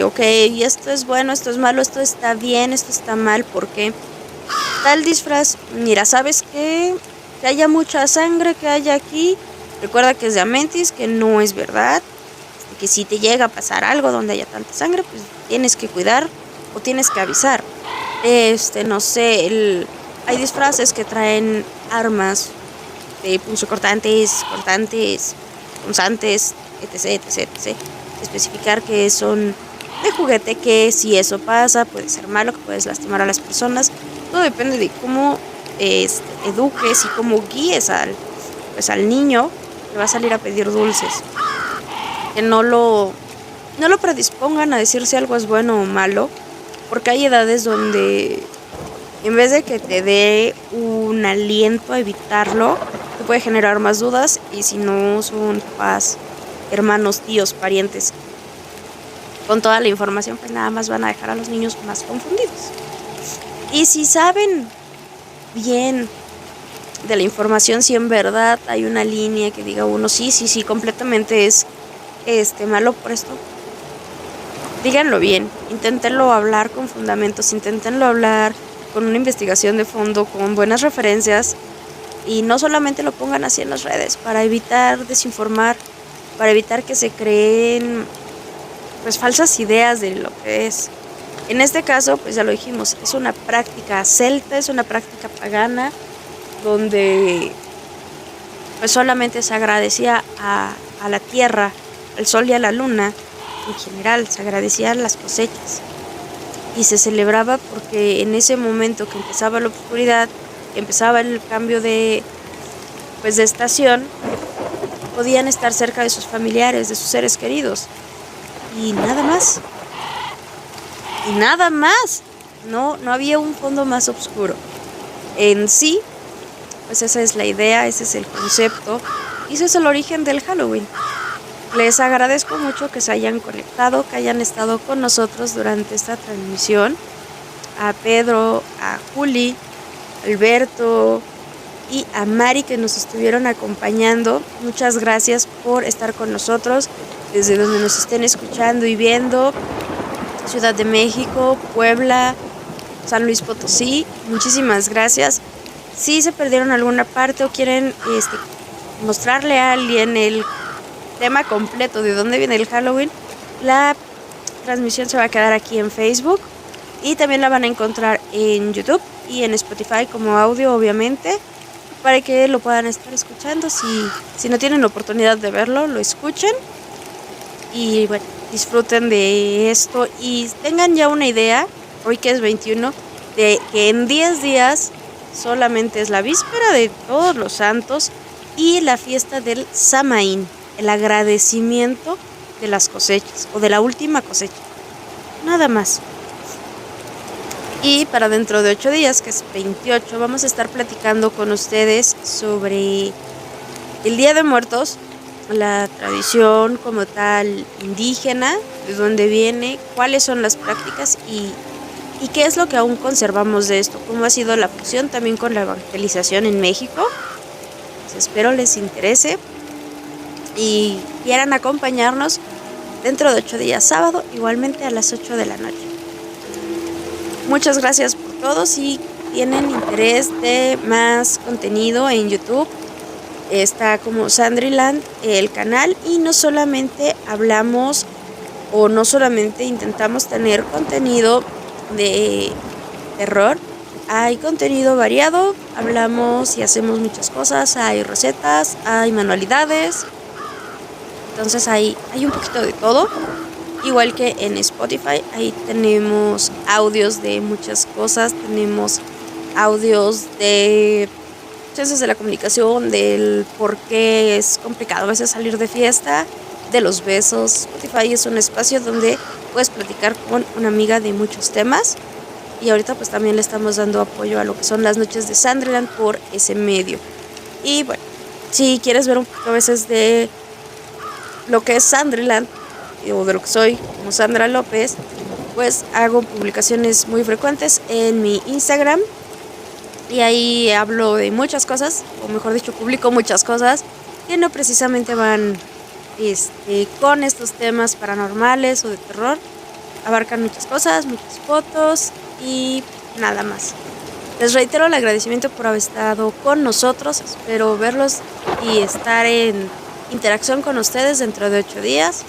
A: Ok, esto es bueno, esto es malo, esto está bien, esto está mal. ¿Por qué? Tal disfraz, mira, ¿sabes qué? Que haya mucha sangre que haya aquí. Recuerda que es de Amentis, que no es verdad. Que si te llega a pasar algo donde haya tanta sangre, pues tienes que cuidar o tienes que avisar. No sé, hay disfraces que traen armas de punzocortantes, cortantes, punzantes, etc, etc, etc. Especificar que son de juguete, que si eso pasa puede ser malo, que puedes lastimar a las personas. Todo depende de cómo eduques y cómo guíes al niño que va a salir a pedir dulces. Que no lo predispongan a decir si algo es bueno o malo, porque hay edades donde en vez de que te dé un aliento a evitarlo, te puede generar más dudas, y si no son papás, hermanos, tíos, parientes, con toda la información, pues nada más van a dejar a los niños más confundidos. Y si saben bien de la información, si en verdad hay una línea que diga uno, sí, completamente es malo por esto, díganlo bien, inténtenlo hablar con fundamentos, inténtenlo hablar con una investigación de fondo, con buenas referencias, y no solamente lo pongan así en las redes, para evitar desinformar, para evitar que se creen pues falsas ideas de lo que es. En este caso, pues ya lo dijimos, es una práctica celta, es una práctica pagana, donde pues solamente se agradecía a la tierra, al sol y a la luna. En general, se agradecían las cosechas y se celebraba porque en ese momento que empezaba la oscuridad, que empezaba el cambio de estación, podían estar cerca de sus familiares, de sus seres queridos, y nada más. Y nada más. No había un fondo más oscuro. En sí, pues esa es la idea, ese es el concepto, y ese es el origen del Halloween. Les agradezco mucho que se hayan conectado, que hayan estado con nosotros durante esta transmisión. A Pedro, a Juli, Alberto y a Mari, que nos estuvieron acompañando. Muchas gracias por estar con nosotros, desde donde nos estén escuchando y viendo. Ciudad de México, Puebla, San Luis Potosí, muchísimas gracias. Si se perdieron alguna parte o quieren mostrarle a alguien el tema completo de dónde viene el Halloween, la transmisión se va a quedar aquí en Facebook, y también la van a encontrar en YouTube y en Spotify como audio, obviamente, para que lo puedan estar escuchando. Si no tienen la oportunidad de verlo, lo escuchen y bueno, disfruten de esto y tengan ya una idea, hoy que es 21, de que en 10 días solamente es la víspera de Todos los Santos y la fiesta del Samaín, el agradecimiento de las cosechas o de la última cosecha, nada más. Y para dentro de 8 días, que es 28, vamos a estar platicando con ustedes sobre el Día de Muertos, la tradición como tal indígena, de dónde viene, cuáles son las prácticas y qué es lo que aún conservamos de esto, cómo ha sido la fusión también con la evangelización en México. Pues espero les interese y quieran acompañarnos dentro de 8 días, sábado, igualmente a las 8 de la noche. Muchas gracias por todo. Si tienen interés de más contenido en YouTube, está como Sandriland el canal, y no solamente hablamos o no solamente intentamos tener contenido de terror, hay contenido variado, hablamos y hacemos muchas cosas, hay recetas, hay manualidades, entonces hay un poquito de todo. Igual que en Spotify, ahí tenemos audios de muchas cosas, tenemos audios de ciencias de la comunicación, del por qué es complicado a veces salir de fiesta, de los besos. Spotify es un espacio donde puedes platicar con una amiga de muchos temas, y ahorita pues también le estamos dando apoyo a lo que son las noches de Sandriland por ese medio. Y bueno, si quieres ver un poco a veces de lo que es Sandriland o de lo que soy como Sandra López, pues hago publicaciones muy frecuentes en mi Instagram, y ahí hablo de muchas cosas, o mejor dicho, publico muchas cosas que no precisamente van con estos temas paranormales o de terror. Abarcan muchas cosas, muchas fotos y nada más. Les reitero el agradecimiento por haber estado con nosotros. Espero verlos y estar en interacción con ustedes dentro de 8 días.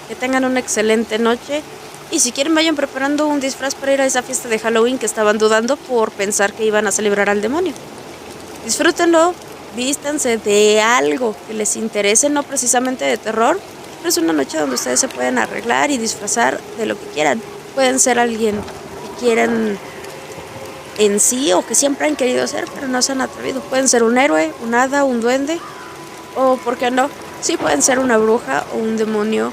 A: Que tengan una excelente noche. Y si quieren, vayan preparando un disfraz para ir a esa fiesta de Halloween que estaban dudando por pensar que iban a celebrar al demonio. Disfrútenlo, vístanse de algo que les interese, no precisamente de terror, pero es una noche donde ustedes se pueden arreglar y disfrazar de lo que quieran. Pueden ser alguien que quieran en sí o que siempre han querido ser, pero no se han atrevido. Pueden ser un héroe, un hada, un duende, o, ¿por qué no? Sí, pueden ser una bruja o un demonio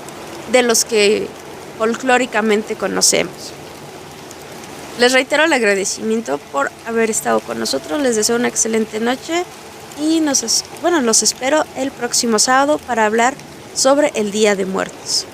A: de los que folclóricamente conocemos. Les reitero el agradecimiento por haber estado con nosotros. Les deseo una excelente noche y los espero el próximo sábado para hablar sobre el Día de Muertos.